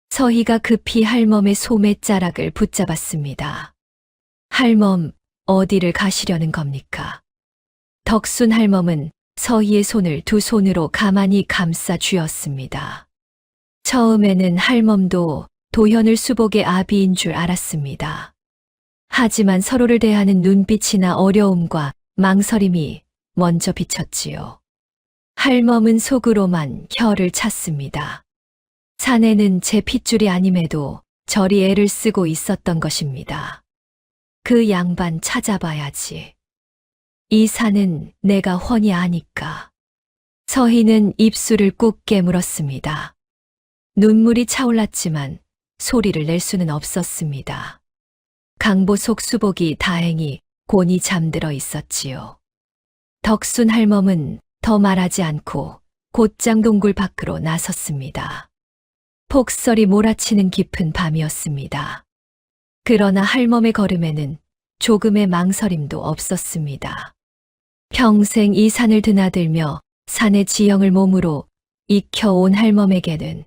서희가 급히 할멈의 소매자락을 붙잡았습니다. 할멈, 어디를 가시려는 겁니까? 덕순 할멈은 서희의 손을 두 손으로 가만히 감싸 쥐었습니다. 처음에는 할멈도 도현을 수복의 아비인 줄 알았습니다. 하지만 서로를 대하는 눈빛이나 어려움과 망설임이 먼저 비쳤지요. 할멈은 속으로만 혀를 찼습니다. 사내는 제 핏줄이 아님에도 저리 애를 쓰고 있었던 것입니다. 그 양반 찾아봐야지. 이 산은 내가 훤히 아니까. 서희는 입술을 꾹 깨물었습니다. 눈물이 차올랐지만 소리를 낼 수는 없었습니다. 강보 속 수복이 다행히 곤히 잠들어 있었지요. 덕순 할멈은 더 말하지 않고 곧장 동굴 밖으로 나섰습니다. 폭설이 몰아치는 깊은 밤이었습니다. 그러나 할멈의 걸음에는 조금의 망설임도 없었습니다. 평생 이 산을 드나들며 산의 지형을 몸으로 익혀온 할멈에게는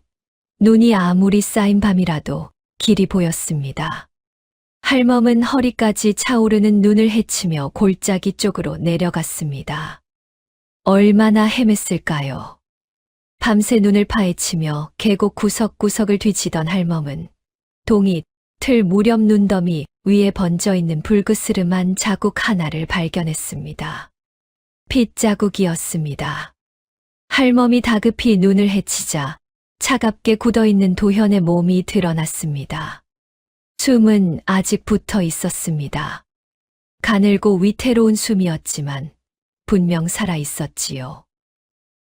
눈이 아무리 쌓인 밤이라도 길이 보였습니다. 할멈은 허리까지 차오르는 눈을 헤치며 골짜기 쪽으로 내려갔습니다. 얼마나 헤맸을까요? 밤새 눈을 파헤치며 계곡 구석구석을 뒤지던 할멈은 동이 틀 무렵 눈더미 위에 번져있는 불그스름한 자국 하나를 발견했습니다. 핏자국이었습니다. 할멈이 다급히 눈을 헤치자 차갑게 굳어있는 도현의 몸이 드러났습니다. 숨은 아직 붙어 있었습니다. 가늘고 위태로운 숨이었지만 분명 살아 있었지요.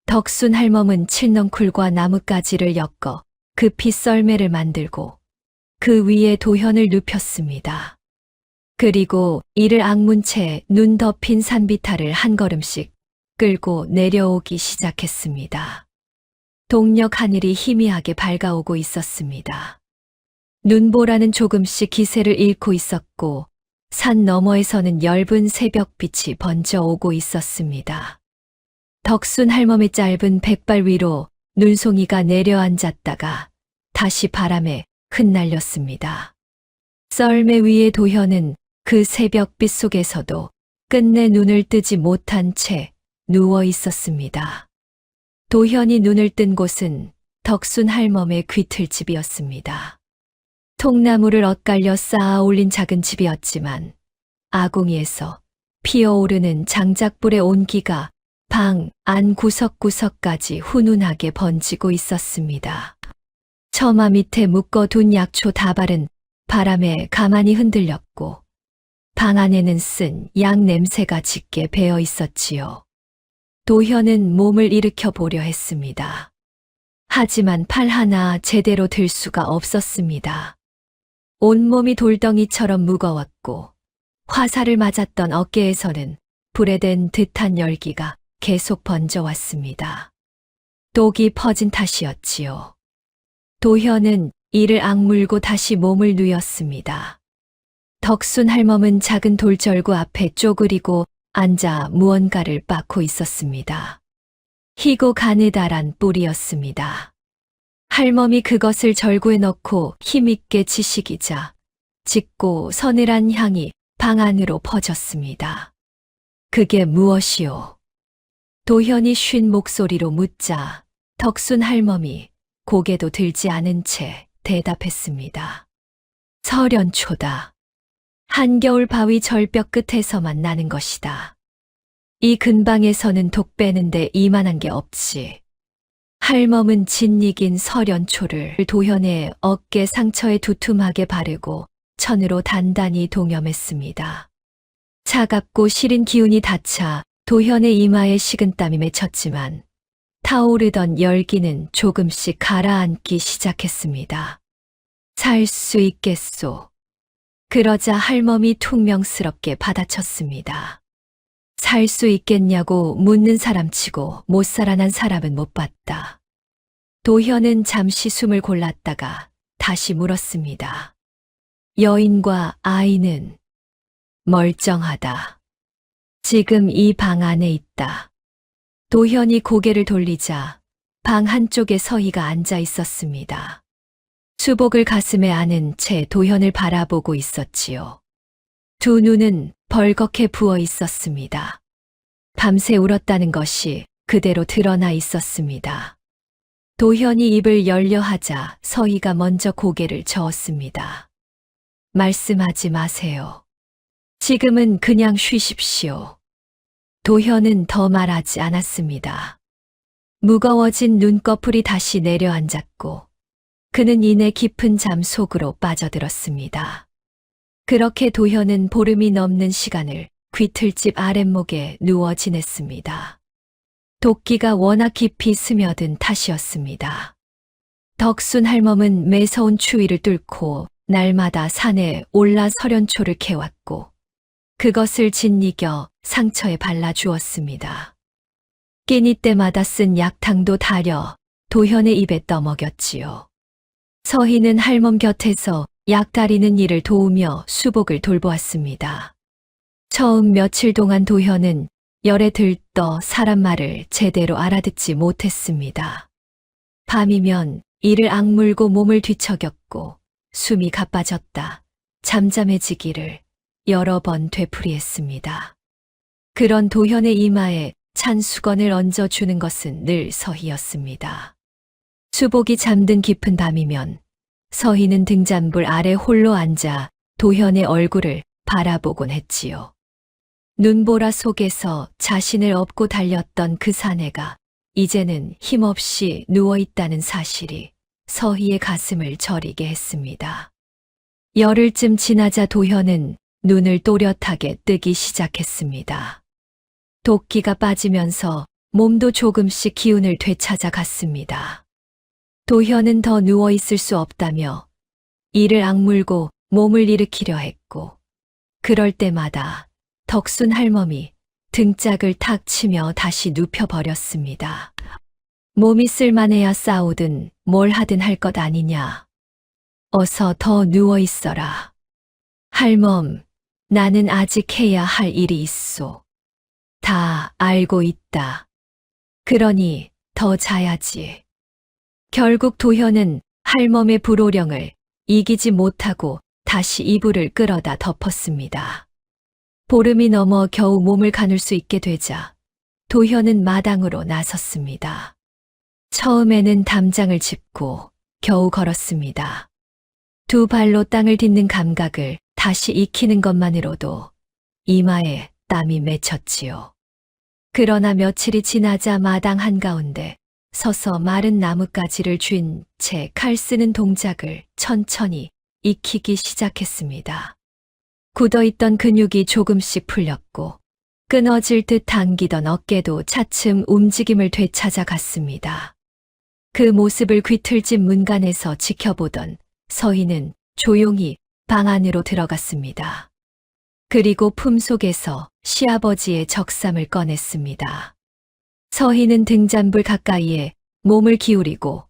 덕순 할멈은 칠넝쿨과 나뭇가지를 엮어 급히 썰매를 만들고 그 위에 도현을 눕혔습니다. 그리고 이를 악문 채 눈 덮인 산비탈을 한 걸음씩 끌고 내려오기 시작했습니다. 동력 하늘이 희미하게 밝아오고 있었습니다. 눈보라는 조금씩 기세를 잃고 있었고 산 너머에서는 엷은 새벽빛이 번져오고 있었습니다. 덕순 할멈의 짧은 백발 위로 눈송이가 내려앉았다가 다시 바람에 흩날렸습니다. 썰매 위의 도현은 그 새벽빛 속에서도 끝내 눈을 뜨지 못한 채 누워 있었습니다. 도현이 눈을 뜬 곳은 덕순 할멈의 귀틀집이었습니다. 통나무를 엇갈려 쌓아 올린 작은 집이었지만 아궁이에서 피어오르는 장작불의 온기가 방 안 구석구석까지 훈훈하게 번지고 있었습니다. 처마 밑에 묶어둔 약초 다발은 바람에 가만히 흔들렸고 방 안에는 쓴 약 냄새가 짙게 배어 있었지요. 도현은 몸을 일으켜 보려 했습니다. 하지만 팔 하나 제대로 들 수가 없었습니다. 온몸이 돌덩이처럼 무거웠고 화살을 맞았던 어깨에서는 불에 댄 듯한 열기가 계속 번져왔습니다. 독이 퍼진 탓이었지요. 도현은 이를 악물고 다시 몸을 누였습니다. 덕순 할멈은 작은 돌절구 앞에 쪼그리고 앉아 무언가를 빻고 있었습니다. 희고 가느다란 뿔이었습니다. 할멈이 그것을 절구에 넣고 힘있게 치시기자 짙고 서늘한 향이 방 안으로 퍼졌습니다. 그게 무엇이오? 도현이 쉰 목소리로 묻자 덕순 할멈이 고개도 들지 않은 채 대답했습니다. 설연초다. 한겨울 바위 절벽 끝에서만 나는 것이다. 이 근방에서는 독 빼는데 이만한 게 없지. 할멈은 진익인 설연초를 도현의 어깨 상처에 두툼하게 바르고 천으로 단단히 동여맸습니다. 차갑고 시린 기운이 닿자 도현의 이마에 식은땀이 맺혔지만 타오르던 열기는 조금씩 가라앉기 시작했습니다. 살 수 있겠소. 그러자 할멈이 퉁명스럽게 받아쳤습니다. 살 수 있겠냐고 묻는 사람치고 못 살아난 사람은 못 봤다. 도현은 잠시 숨을 골랐다가 다시 물었습니다. 여인과 아이는 멀쩡하다. 지금 이 방 안에 있다. 도현이 고개를 돌리자 방 한쪽에 서희가 앉아 있었습니다. 수복을 가슴에 안은 채 도현을 바라보고 있었지요. 두 눈은 벌겋게 부어 있었습니다. 밤새 울었다는 것이 그대로 드러나 있었습니다. 도현이 입을 열려 하자 서희가 먼저 고개를 저었습니다. 말씀하지 마세요. 지금은 그냥 쉬십시오. 도현은 더 말하지 않았습니다. 무거워진 눈꺼풀이 다시 내려앉았고 그는 이내 깊은 잠 속으로 빠져들었습니다. 그렇게 도현은 보름이 넘는 시간을 귀틀집 아랫목에 누워 지냈습니다. 도끼가 워낙 깊이 스며든 탓이었습니다. 덕순 할멈은 매서운 추위를 뚫고 날마다 산에 올라 설연초를 캐왔고 그것을 짓이겨 상처에 발라주었습니다. 끼니 때마다 쓴 약탕도 다려 도현의 입에 떠먹였지요. 서희는 할멈 곁에서 약 다리는 일을 도우며 수복을 돌보았습니다. 처음 며칠 동안 도현은 열에 들떠 사람 말을 제대로 알아듣지 못했습니다. 밤이면 이를 악물고 몸을 뒤척였고 숨이 가빠졌다 잠잠해지기를 여러 번 되풀이했습니다. 그런 도현의 이마에 찬 수건을 얹어주는 것은 늘 서희였습니다. 수복이 잠든 깊은 밤이면 서희는 등잔불 아래 홀로 앉아 도현의 얼굴을 바라보곤 했지요. 눈보라 속에서 자신을 업고 달렸던 그 사내가 이제는 힘없이 누워있다는 사실이 서희의 가슴을 저리게 했습니다. 열흘쯤 지나자 도현은 눈을 또렷하게 뜨기 시작했습니다. 도끼가 빠지면서 몸도 조금씩 기운을 되찾아 갔습니다. 도현은 더 누워있을 수 없다며 이를 악물고 몸을 일으키려 했고 그럴 때마다 덕순 할멈이 등짝을 탁 치며 다시 눕혀버렸습니다. 몸이 쓸만해야 싸우든 뭘 하든 할 것 아니냐. 어서 더 누워있어라. 할멈, 나는 아직 해야 할 일이 있소. 다 알고 있다. 그러니 더 자야지. 결국 도현은 할멈의 불호령을 이기지 못하고 다시 이불을 끌어다 덮었습니다. 보름이 넘어 겨우 몸을 가눌 수 있게 되자 도현은 마당으로 나섰습니다. 처음에는 담장을 짚고 겨우 걸었습니다. 두 발로 땅을 딛는 감각을 다시 익히는 것만으로도 이마에 땀이 맺혔지요. 그러나 며칠이 지나자 마당 한가운데 서서 마른 나뭇가지를 쥔 채 칼 쓰는 동작을 천천히 익히기 시작했습니다. 굳어있던 근육이 조금씩 풀렸고 끊어질 듯 당기던 어깨도 차츰 움직임을 되찾아 갔습니다. 그 모습을 귀틀진 문간에서 지켜보던 서희는 조용히 방 안으로 들어갔습니다. 그리고 품속에서 시아버지의 적삼을 꺼냈습니다. 서희는 등잔불 가까이에 몸을 기울이고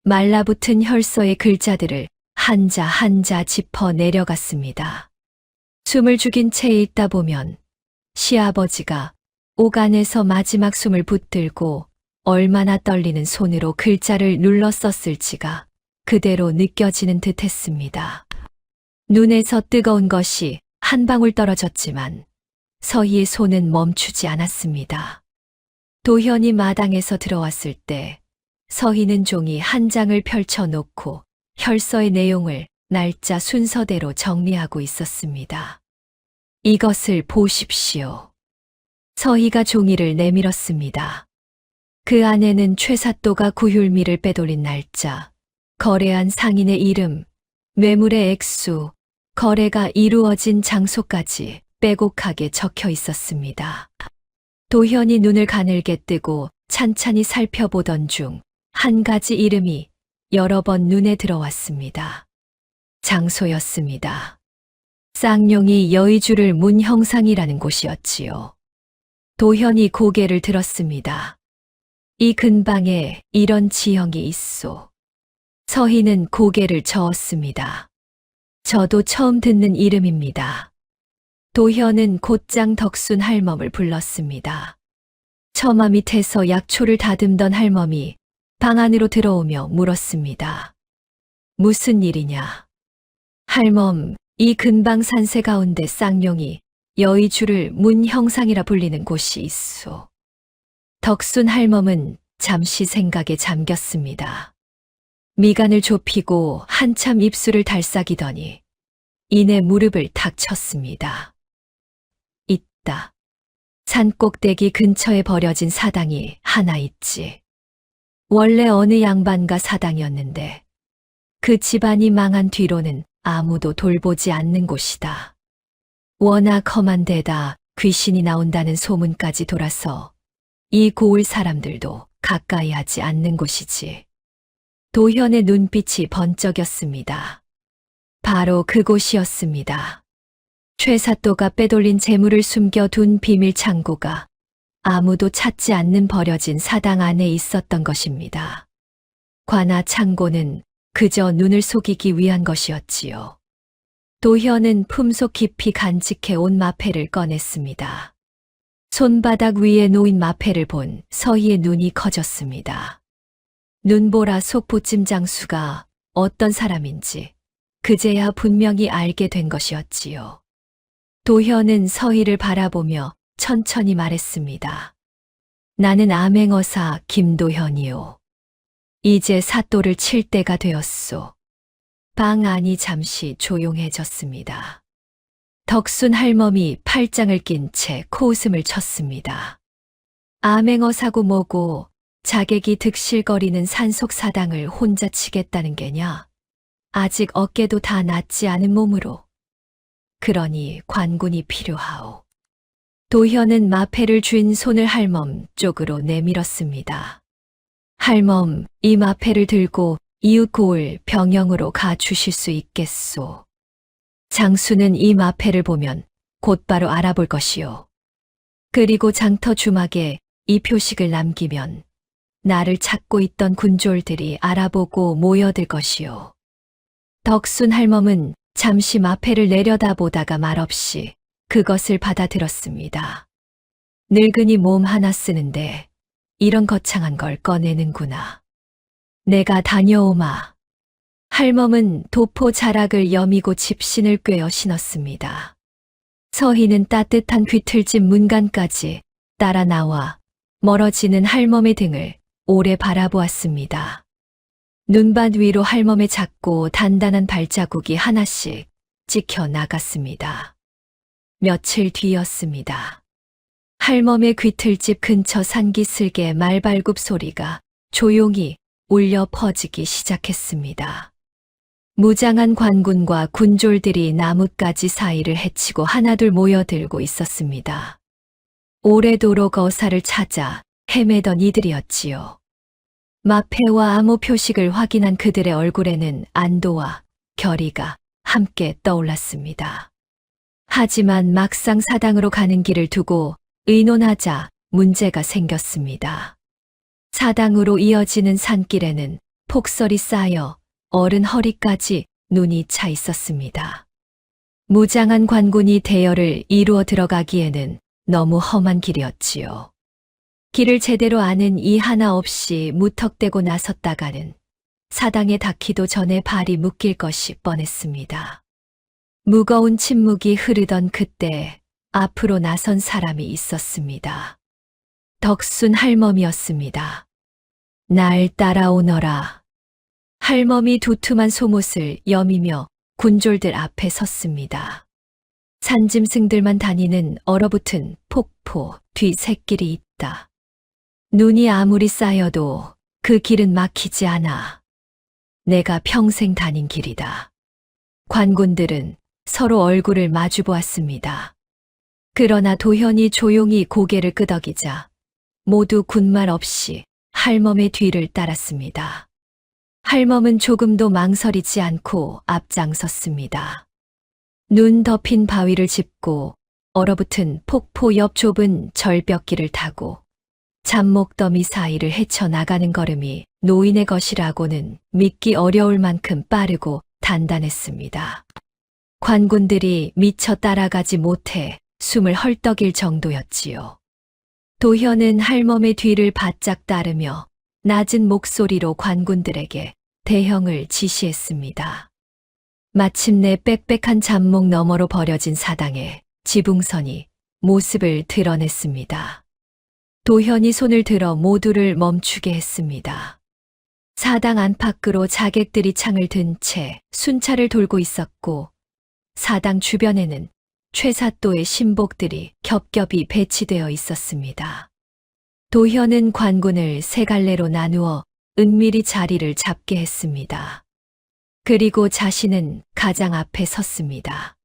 말라붙은 혈서의 글자들을 한자 한자 짚어 내려갔습니다. 숨을 죽인 채 읽다 보면 시아버지가 오간에서 마지막 숨을 붙들고 얼마나 떨리는 손으로 글자를 눌러 썼을지가 그대로 느껴지는 듯 했습니다. 눈에서 뜨거운 것이 한 방울 떨어졌지만 서희의 손은 멈추지 않았습니다. 도현이 마당에서 들어왔을 때 서희는 종이 한 장을 펼쳐놓고 혈서의 내용을 날짜 순서대로 정리하고 있었습니다. 이것을 보십시오. 서희가 종이를 내밀었습니다. 그 안에는 최사또가 구휼미를 빼돌린 날짜, 거래한 상인의 이름, 매물의 액수, 거래가 이루어진 장소까지 빼곡하게 적혀 있었습니다. 도현이 눈을 가늘게 뜨고 찬찬히 살펴보던 중 한 가지 이름이 여러 번 눈에 들어왔습니다. 장소였습니다. 쌍용이 여의주를 문 형상이라는 곳이었지요. 도현이 고개를 들었습니다. 이 근방에 이런 지형이 있소. 서희는 고개를 저었습니다. 저도 처음 듣는 이름입니다. 도현은 곧장 덕순 할멈을 불렀습니다. 처마 밑에서 약초를 다듬던 할멈이 방 안으로 들어오며 물었습니다. 무슨 일이냐? 할멈, 이 근방 산세 가운데 쌍용이 여의주를 문 형상이라 불리는 곳이 있소. 덕순 할멈은 잠시 생각에 잠겼습니다. 미간을 좁히고 한참 입술을 달싹이더니 이내 무릎을 탁 쳤습니다. 있다. 산 꼭대기 근처에 버려진 사당이 하나 있지. 원래 어느 양반가 사당이었는데 그 집안이 망한 뒤로는 아무도 돌보지 않는 곳이다. 워낙 험한 데다 귀신이 나온다는 소문까지 돌아서 이 고을 사람들도 가까이 하지 않는 곳이지. 도현의 눈빛이 번쩍였습니다. 바로 그곳이었습니다. 최사또가 빼돌린 재물을 숨겨둔 비밀 창고가 아무도 찾지 않는 버려진 사당 안에 있었던 것입니다. 관아 창고는 그저 눈을 속이기 위한 것이었지요. 도현은 품속 깊이 간직해 온 마패를 꺼냈습니다. 손바닥 위에 놓인 마패를 본 서희의 눈이 커졌습니다. 눈보라 속보찜 장수가 어떤 사람인지 그제야 분명히 알게 된 것이었지요. 도현은 서희를 바라보며 천천히 말했습니다. 나는 암행어사 김도현이요. 이제 사또를 칠 때가 되었소. 방 안이 잠시 조용해졌습니다. 덕순 할멈이 팔짱을 낀 채 코웃음을 쳤습니다. 암행어사고 뭐고 자객이 득실거리는 산속사당을 혼자 치겠다는 게냐? 아직 어깨도 다 낫지 않은 몸으로. 그러니 관군이 필요하오. 도현은 마패를 쥔 손을 할멈 쪽으로 내밀었습니다. 할멈, 이 마패를 들고 이웃 고을 병영으로 가 주실 수 있겠소. 장수는 이 마패를 보면 곧바로 알아볼 것이요. 그리고 장터 주막에 이 표식을 남기면 나를 찾고 있던 군졸들이 알아보고 모여들 것이요. 덕순 할멈은 잠시 마패를 내려다보다가 말없이 그것을 받아들었습니다. 늙은이 몸 하나 쓰는데 이런 거창한 걸 꺼내는구나. 내가 다녀오마. 할멈은 도포 자락을 여미고 집신을 꿰어 신었습니다. 서희는 따뜻한 귀틀집 문간까지 따라 나와 멀어지는 할멈의 등을 오래 바라보았습니다. 눈밭 위로 할멈의 작고 단단한 발자국이 하나씩 찍혀 나갔습니다. 며칠 뒤였습니다. 할멈의 귀틀집 근처 산기슭의 말발굽 소리가 조용히 울려 퍼지기 시작했습니다. 무장한 관군과 군졸들이 나뭇가지 사이를 헤치고 하나둘 모여들고 있었습니다. 오래도록 어사를 찾아 헤매던 이들이었지요. 마패와 암호 표식을 확인한 그들의 얼굴에는 안도와 결의가 함께 떠올랐습니다. 하지만 막상 사당으로 가는 길을 두고 의논하자 문제가 생겼습니다. 사당으로 이어지는 산길에는 폭설이 쌓여 어른 허리까지 눈이 차 있었습니다. 무장한 관군이 대열을 이루어 들어가기에는 너무 험한 길이었지요. 길을 제대로 아는 이 하나 없이 무턱대고 나섰다가는 사당에 닿기도 전에 발이 묶일 것이 뻔했습니다. 무거운 침묵이 흐르던 그때 앞으로 나선 사람이 있었습니다. 덕순 할멈이었습니다. 날 따라오너라. 할멈이 두툼한 속옷을 여미며 군졸들 앞에 섰습니다. 산짐승들만 다니는 얼어붙은 폭포 뒤 샛길이 있다. 눈이 아무리 쌓여도 그 길은 막히지 않아. 내가 평생 다닌 길이다. 관군들은 서로 얼굴을 마주 보았습니다. 그러나 도현이 조용히 고개를 끄덕이자 모두 군말 없이 할멈의 뒤를 따랐습니다. 할멈은 조금도 망설이지 않고 앞장섰습니다. 눈 덮인 바위를 짚고 얼어붙은 폭포 옆 좁은 절벽길을 타고 잡목더미 사이를 헤쳐나가는 걸음이 노인의 것이라고는 믿기 어려울 만큼 빠르고 단단했습니다. 관군들이 미처 따라가지 못해 숨을 헐떡일 정도였지요. 도현은 할멈의 뒤를 바짝 따르며 낮은 목소리로 관군들에게 대형을 지시했습니다. 마침내 빽빽한 잡목 너머로 버려진 사당에 지붕선이 모습을 드러냈습니다. 도현이 손을 들어 모두를 멈추게 했습니다. 사당 안팎으로 자객들이 창을 든 채 순찰을 돌고 있었고 사당 주변에는 최사또의 신복들이 겹겹이 배치되어 있었습니다. 도현은 관군을 세 갈래로 나누어 은밀히 자리를 잡게 했습니다. 그리고 자신은 가장 앞에 섰습니다.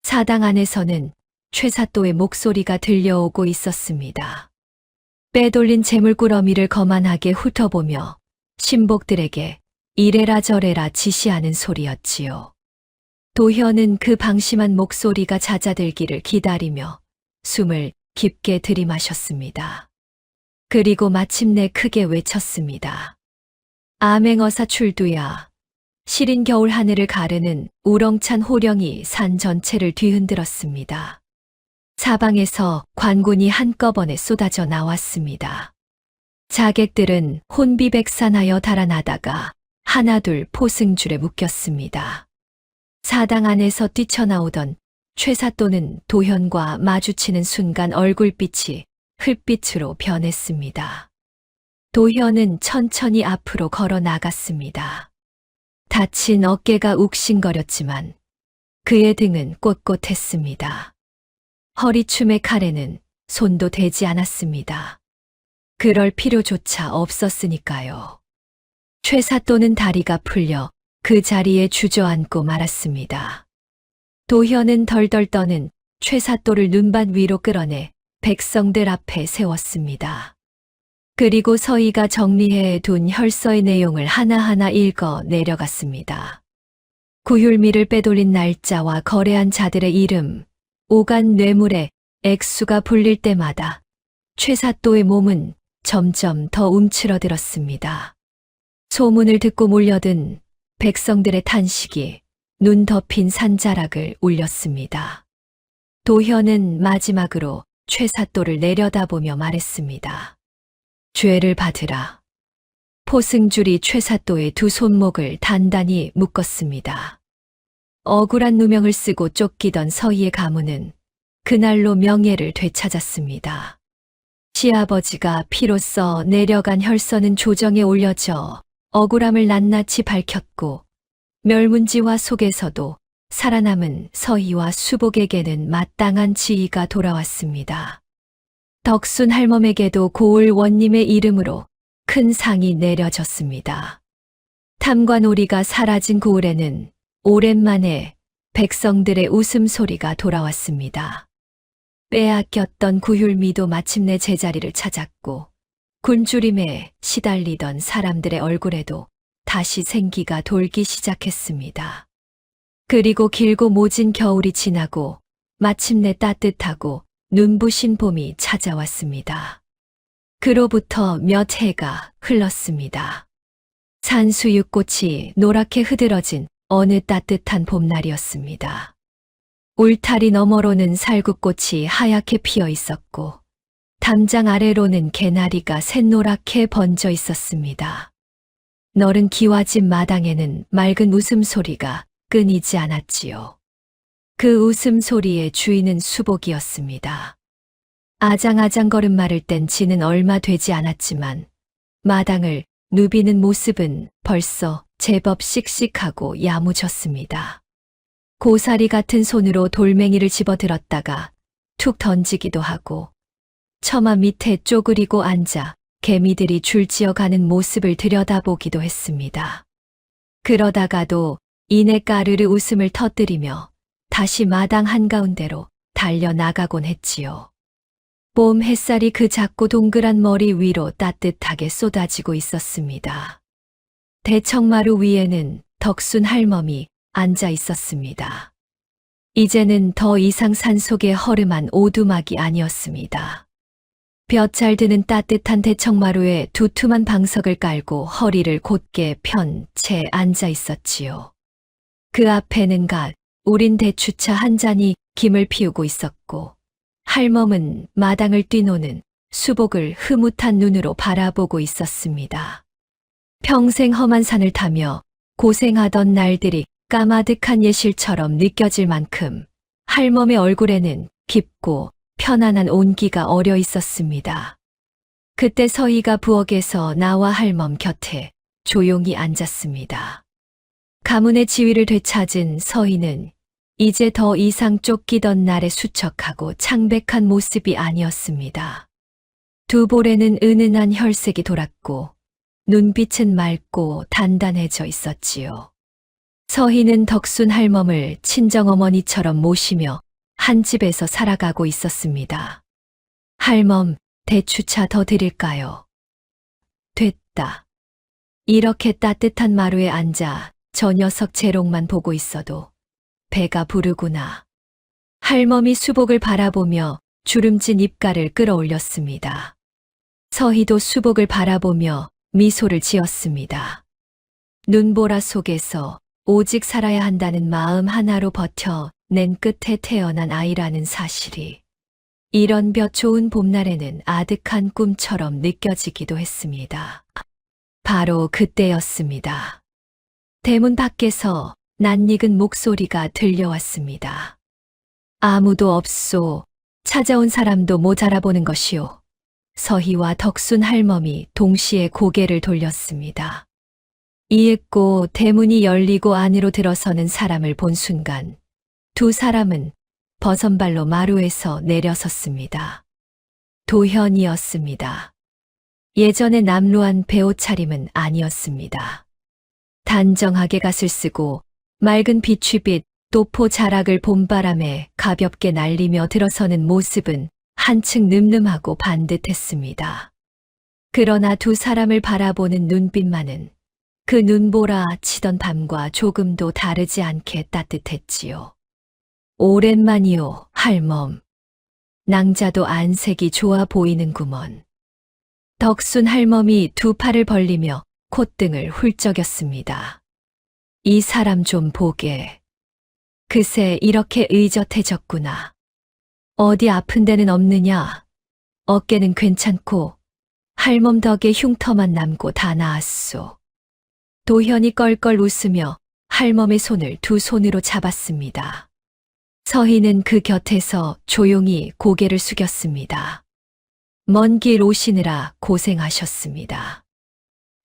사당 안에서는 최사또의 목소리가 들려오고 있었습니다. 빼돌린 재물꾸러미를 거만하게 훑어보며 신복들에게 이래라 저래라 지시하는 소리였지요. 도현은 그 방심한 목소리가 잦아들기를 기다리며 숨을 깊게 들이마셨습니다. 그리고 마침내 크게 외쳤습니다. 암행어사 출두야. 시린 겨울 하늘을 가르는 우렁찬 호령이 산 전체를 뒤흔들었습니다. 사방에서 관군이 한꺼번에 쏟아져 나왔습니다. 자객들은 혼비백산하여 달아나다가 하나둘 포승줄에 묶였습니다. 사당 안에서 뛰쳐나오던 최사또는 도현과 마주치는 순간 얼굴빛이 흙빛으로 변했습니다. 도현은 천천히 앞으로 걸어 나갔습니다. 다친 어깨가 욱신거렸지만 그의 등은 꼿꼿했습니다. 허리춤의 칼에는 손도 대지 않았습니다. 그럴 필요조차 없었으니까요. 최사또는 다리가 풀려 그 자리에 주저앉고 말았습니다. 도현은 덜덜 떠는 최사또를 눈반 위로 끌어내 백성들 앞에 세웠습니다. 그리고 서희가 정리해 둔 혈서의 내용을 하나하나 읽어 내려갔습니다. 구휼미를 빼돌린 날짜와 거래한 자들의 이름, 오간 뇌물에 액수가 불릴 때마다 최사또의 몸은 점점 더 움츠러들었습니다. 소문을 듣고 몰려든 백성들의 탄식이 눈 덮인 산자락을 울렸습니다. 도현은 마지막으로 최사또를 내려다보며 말했습니다. 죄를 받으라. 포승줄이 최사또의 두 손목을 단단히 묶었습니다. 억울한 누명을 쓰고 쫓기던 서희의 가문은 그날로 명예를 되찾았습니다. 시아버지가 피로 써 내려간 혈서는 조정에 올려져 억울함을 낱낱이 밝혔고 멸문지화 속에서도 살아남은 서희와 수복에게는 마땅한 지위가 돌아왔습니다. 덕순 할멈에게도 고을 원님의 이름으로 큰 상이 내려졌습니다. 탐관오리가 사라진 고을에는 오랜만에 백성들의 웃음소리가 돌아왔습니다. 빼앗겼던 구휼미도 마침내 제자리를 찾았고 굶주림에 시달리던 사람들의 얼굴에도 다시 생기가 돌기 시작했습니다. 그리고 길고 모진 겨울이 지나고 마침내 따뜻하고 눈부신 봄이 찾아왔습니다. 그로부터 몇 해가 흘렀습니다. 산수유꽃이 노랗게 흐드러진 어느 따뜻한 봄날이었습니다. 울타리 너머로는 살구꽃이 하얗게 피어 있었고 담장 아래로는 개나리가 샛노랗게 번져 있었습니다. 너른 기와집 마당에는 맑은 웃음소리가 끊이지 않았지요. 그 웃음소리의 주인은 수복이었습니다. 아장아장 걸음마를 뗀 지는 얼마 되지 않았지만 마당을 누비는 모습은 벌써 제법 씩씩하고 야무졌습니다. 고사리 같은 손으로 돌멩이를 집어들었다가 툭 던지기도 하고 처마 밑에 쪼그리고 앉아 개미들이 줄지어 가는 모습을 들여다보기도 했습니다. 그러다가도 이내 까르르 웃음을 터뜨리며 다시 마당 한가운데로 달려나가곤 했지요. 봄 햇살이 그 작고 동그란 머리 위로 따뜻하게 쏟아지고 있었습니다. 대청마루 위에는 덕순 할멈이 앉아 있었습니다. 이제는 더 이상 산속의 허름한 오두막이 아니었습니다. 볕 잘 드는 따뜻한 대청마루에 두툼한 방석을 깔고 허리를 곧게 편 채 앉아 있었지요. 그 앞에는 갓 우린 대추차 한 잔이 김을 피우고 있었고 할멈은 마당을 뛰노는 수복을 흐뭇한 눈으로 바라보고 있었습니다. 평생 험한 산을 타며 고생하던 날들이 까마득한 예실처럼 느껴질 만큼 할멈의 얼굴에는 깊고 편안한 온기가 어려 있었습니다. 그때 서희가 부엌에서 나와 할멈 곁에 조용히 앉았습니다. 가문의 지위를 되찾은 서희는 이제 더 이상 쫓기던 날의 수척하고 창백한 모습이 아니었습니다. 두 볼에는 은은한 혈색이 돌았고 눈빛은 맑고 단단해져 있었지요. 서희는 덕순 할멈을 친정어머니처럼 모시며 한 집에서 살아가고 있었습니다. 할멈, 대추차 더 드릴까요? 됐다. 이렇게 따뜻한 마루에 앉아 저 녀석 재롱만 보고 있어도 배가 부르구나. 할멈이 수복을 바라보며 주름진 입가를 끌어올렸습니다. 서희도 수복을 바라보며 미소를 지었습니다. 눈보라 속에서 오직 살아야 한다는 마음 하나로 버텨낸 끝에 태어난 아이라는 사실이 이런 볕 좋은 봄날에는 아득한 꿈처럼 느껴지기도 했습니다. 바로 그때였습니다. 대문 밖에서 낯익은 목소리가 들려왔습니다. 아무도 없소. 찾아온 사람도 못 알아보는 것이오. 서희와 덕순 할멈이 동시에 고개를 돌렸습니다. 이윽고 대문이 열리고 안으로 들어서는 사람을 본 순간 두 사람은 버선발로 마루에서 내려섰습니다. 도현이었습니다. 예전의 남루한 배옷차림은 아니었습니다. 단정하게 갓을 쓰고 맑은 비취빛 또포 자락을 봄바람에 가볍게 날리며 들어서는 모습은 한층 늠름하고 반듯했습니다. 그러나 두 사람을 바라보는 눈빛만은 그 눈보라 치던 밤과 조금도 다르지 않게 따뜻했지요. 오랜만이요, 할멈. 낭자도 안색이 좋아 보이는구먼. 덕순 할멈이 두 팔을 벌리며 콧등을 훌쩍였습니다. 이 사람 좀 보게. 그새 이렇게 의젓해졌구나. 어디 아픈 데는 없느냐? 어깨는 괜찮고 할멈 덕에 흉터만 남고 다 나았소. 도현이 껄껄 웃으며 할멈의 손을 두 손으로 잡았습니다. 서희는 그 곁에서 조용히 고개를 숙였습니다. 먼 길 오시느라 고생하셨습니다.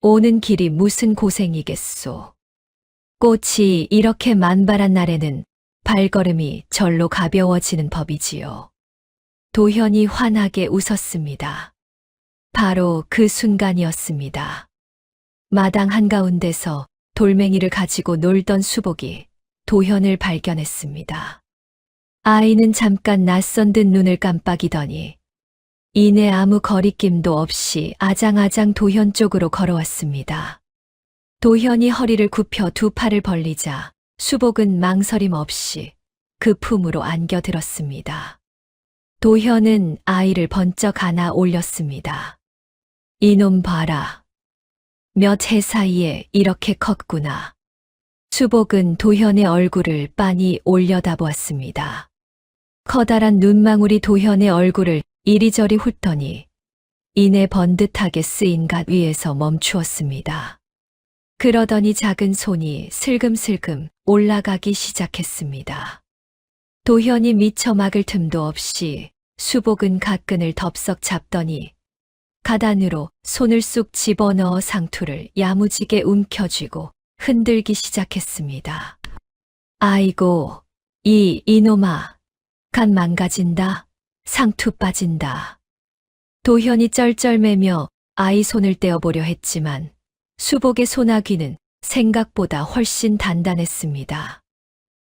오는 길이 무슨 고생이겠소. 꽃이 이렇게 만발한 날에는 발걸음이 절로 가벼워지는 법이지요. 도현이 환하게 웃었습니다. 바로 그 순간이었습니다. 마당 한가운데서 돌멩이를 가지고 놀던 수복이 도현을 발견했습니다. 아이는 잠깐 낯선 듯 눈을 깜빡이더니 이내 아무 거리낌도 없이 아장아장 도현 쪽으로 걸어왔습니다. 도현이 허리를 굽혀 두 팔을 벌리자 수복은 망설임 없이 그 품으로 안겨들었습니다. 도현은 아이를 번쩍 안아 올렸습니다. 이놈 봐라. 몇 해 사이에 이렇게 컸구나. 수복은 도현의 얼굴을 빤히 올려다보았습니다. 커다란 눈망울이 도현의 얼굴을 이리저리 훑더니 이내 번듯하게 쓰인 갓 위에서 멈추었습니다. 그러더니 작은 손이 슬금슬금 올라가기 시작했습니다. 도현이 미처 막을 틈도 없이 수복은 갓끈을 덥석 잡더니 가단으로 손을 쑥 집어넣어 상투를 야무지게 움켜쥐고 흔들기 시작했습니다. 아이고, 이놈아, 간 망가진다. 상투 빠진다. 도현이 쩔쩔매며 아이 손을 떼어보려 했지만 수복의 소나귀는 생각보다 훨씬 단단했습니다.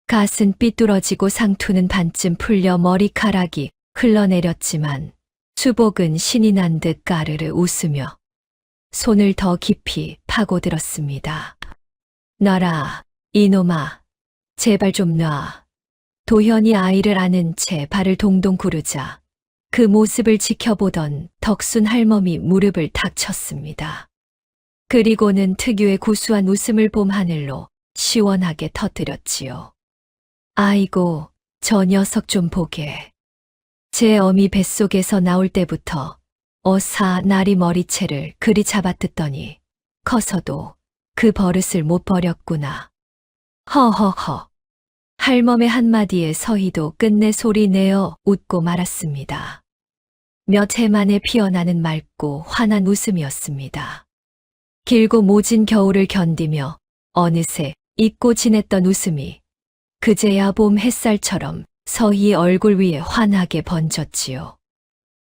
갓은 삐뚤어지고 상투는 반쯤 풀려 머리카락이 흘러내렸지만 수복은 신이 난 듯 까르르 웃으며 손을 더 깊이 파고들었습니다. 놔라, 이놈아, 제발 좀 놔. 도현이 아이를 안은 채 발을 동동 구르자 그 모습을 지켜보던 덕순 할멈이 무릎을 탁 쳤습니다. 그리고는 특유의 구수한 웃음을 봄 하늘로 시원하게 터뜨렸지요. 아이고, 저 녀석 좀 보게. 제 어미 뱃속에서 나올 때부터 어사 나리 머리채를 그리 잡아뜯더니 커서도 그 버릇을 못 버렸구나. 허허허. 할멈의 한마디에 서희도 끝내 소리 내어 웃고 말았습니다. 몇 해 만에 피어나는 맑고 환한 웃음이었습니다. 길고 모진 겨울을 견디며 어느새 잊고 지냈던 웃음이 그제야 봄 햇살처럼 서희의 얼굴 위에 환하게 번졌지요.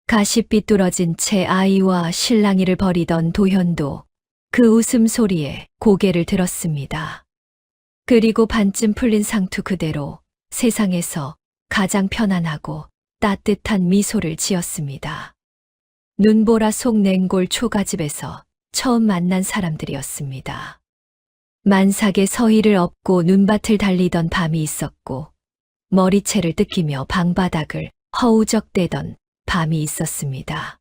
가시빛 뚫어진 채 아이와 실랑이를 벌이던 도현도 그 웃음소리에 고개를 들었습니다. 그리고 반쯤 풀린 상투 그대로 세상에서 가장 편안하고 따뜻한 미소를 지었습니다. 눈보라 속 냉골 초가집에서 처음 만난 사람들이었습니다. 만삭에 서희를 업고 눈밭을 달리던 밤이 있었고 머리채를 뜯기며 방바닥을 허우적대던 밤이 있었습니다.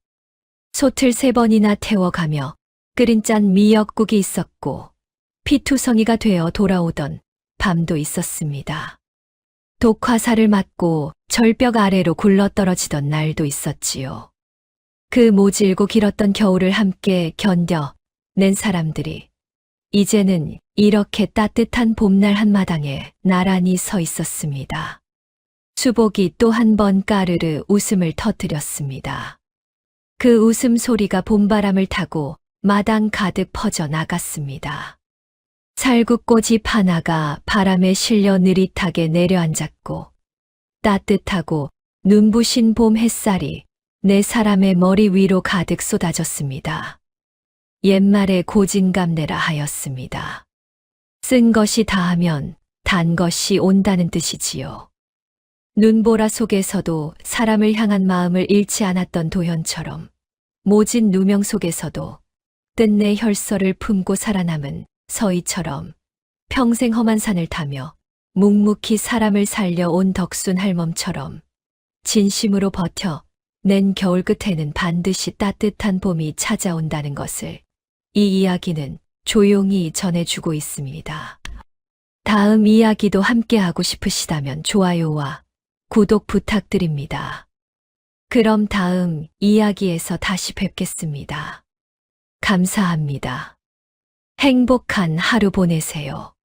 솥을 3번이나 태워가며 끓인 짠 미역국이 있었고 피투성이가 되어 돌아오던 밤도 있었습니다. 독화살을 맞고 절벽 아래로 굴러떨어지던 날도 있었지요. 그 모질고 길었던 겨울을 함께 견뎌낸 사람들이 이제는 이렇게 따뜻한 봄날 한마당에 나란히 서 있었습니다. 수복이 또 한 번 까르르 웃음을 터뜨렸습니다. 그 웃음 소리가 봄바람을 타고 마당 가득 퍼져 나갔습니다. 살구꽃이 하나가 바람에 실려 느릿하게 내려앉았고 따뜻하고 눈부신 봄 햇살이 네 사람의 머리 위로 가득 쏟아졌습니다. 옛말에 고진감래라 하였습니다. 쓴 것이 다하면 단 것이 온다는 뜻이지요. 눈보라 속에서도 사람을 향한 마음을 잃지 않았던 도현처럼 모진 누명 속에서도 끝내 혈서를 품고 살아남은 서희처럼 평생 험한 산을 타며 묵묵히 사람을 살려온 덕순 할멈처럼 진심으로 버텨 낸 겨울 끝에는 반드시 따뜻한 봄이 찾아온다는 것을 이 이야기는 조용히 전해주고 있습니다. 다음 이야기도 함께하고 싶으시다면 좋아요와 구독 부탁드립니다. 그럼 다음 이야기에서 다시 뵙겠습니다. 감사합니다. 행복한 하루 보내세요.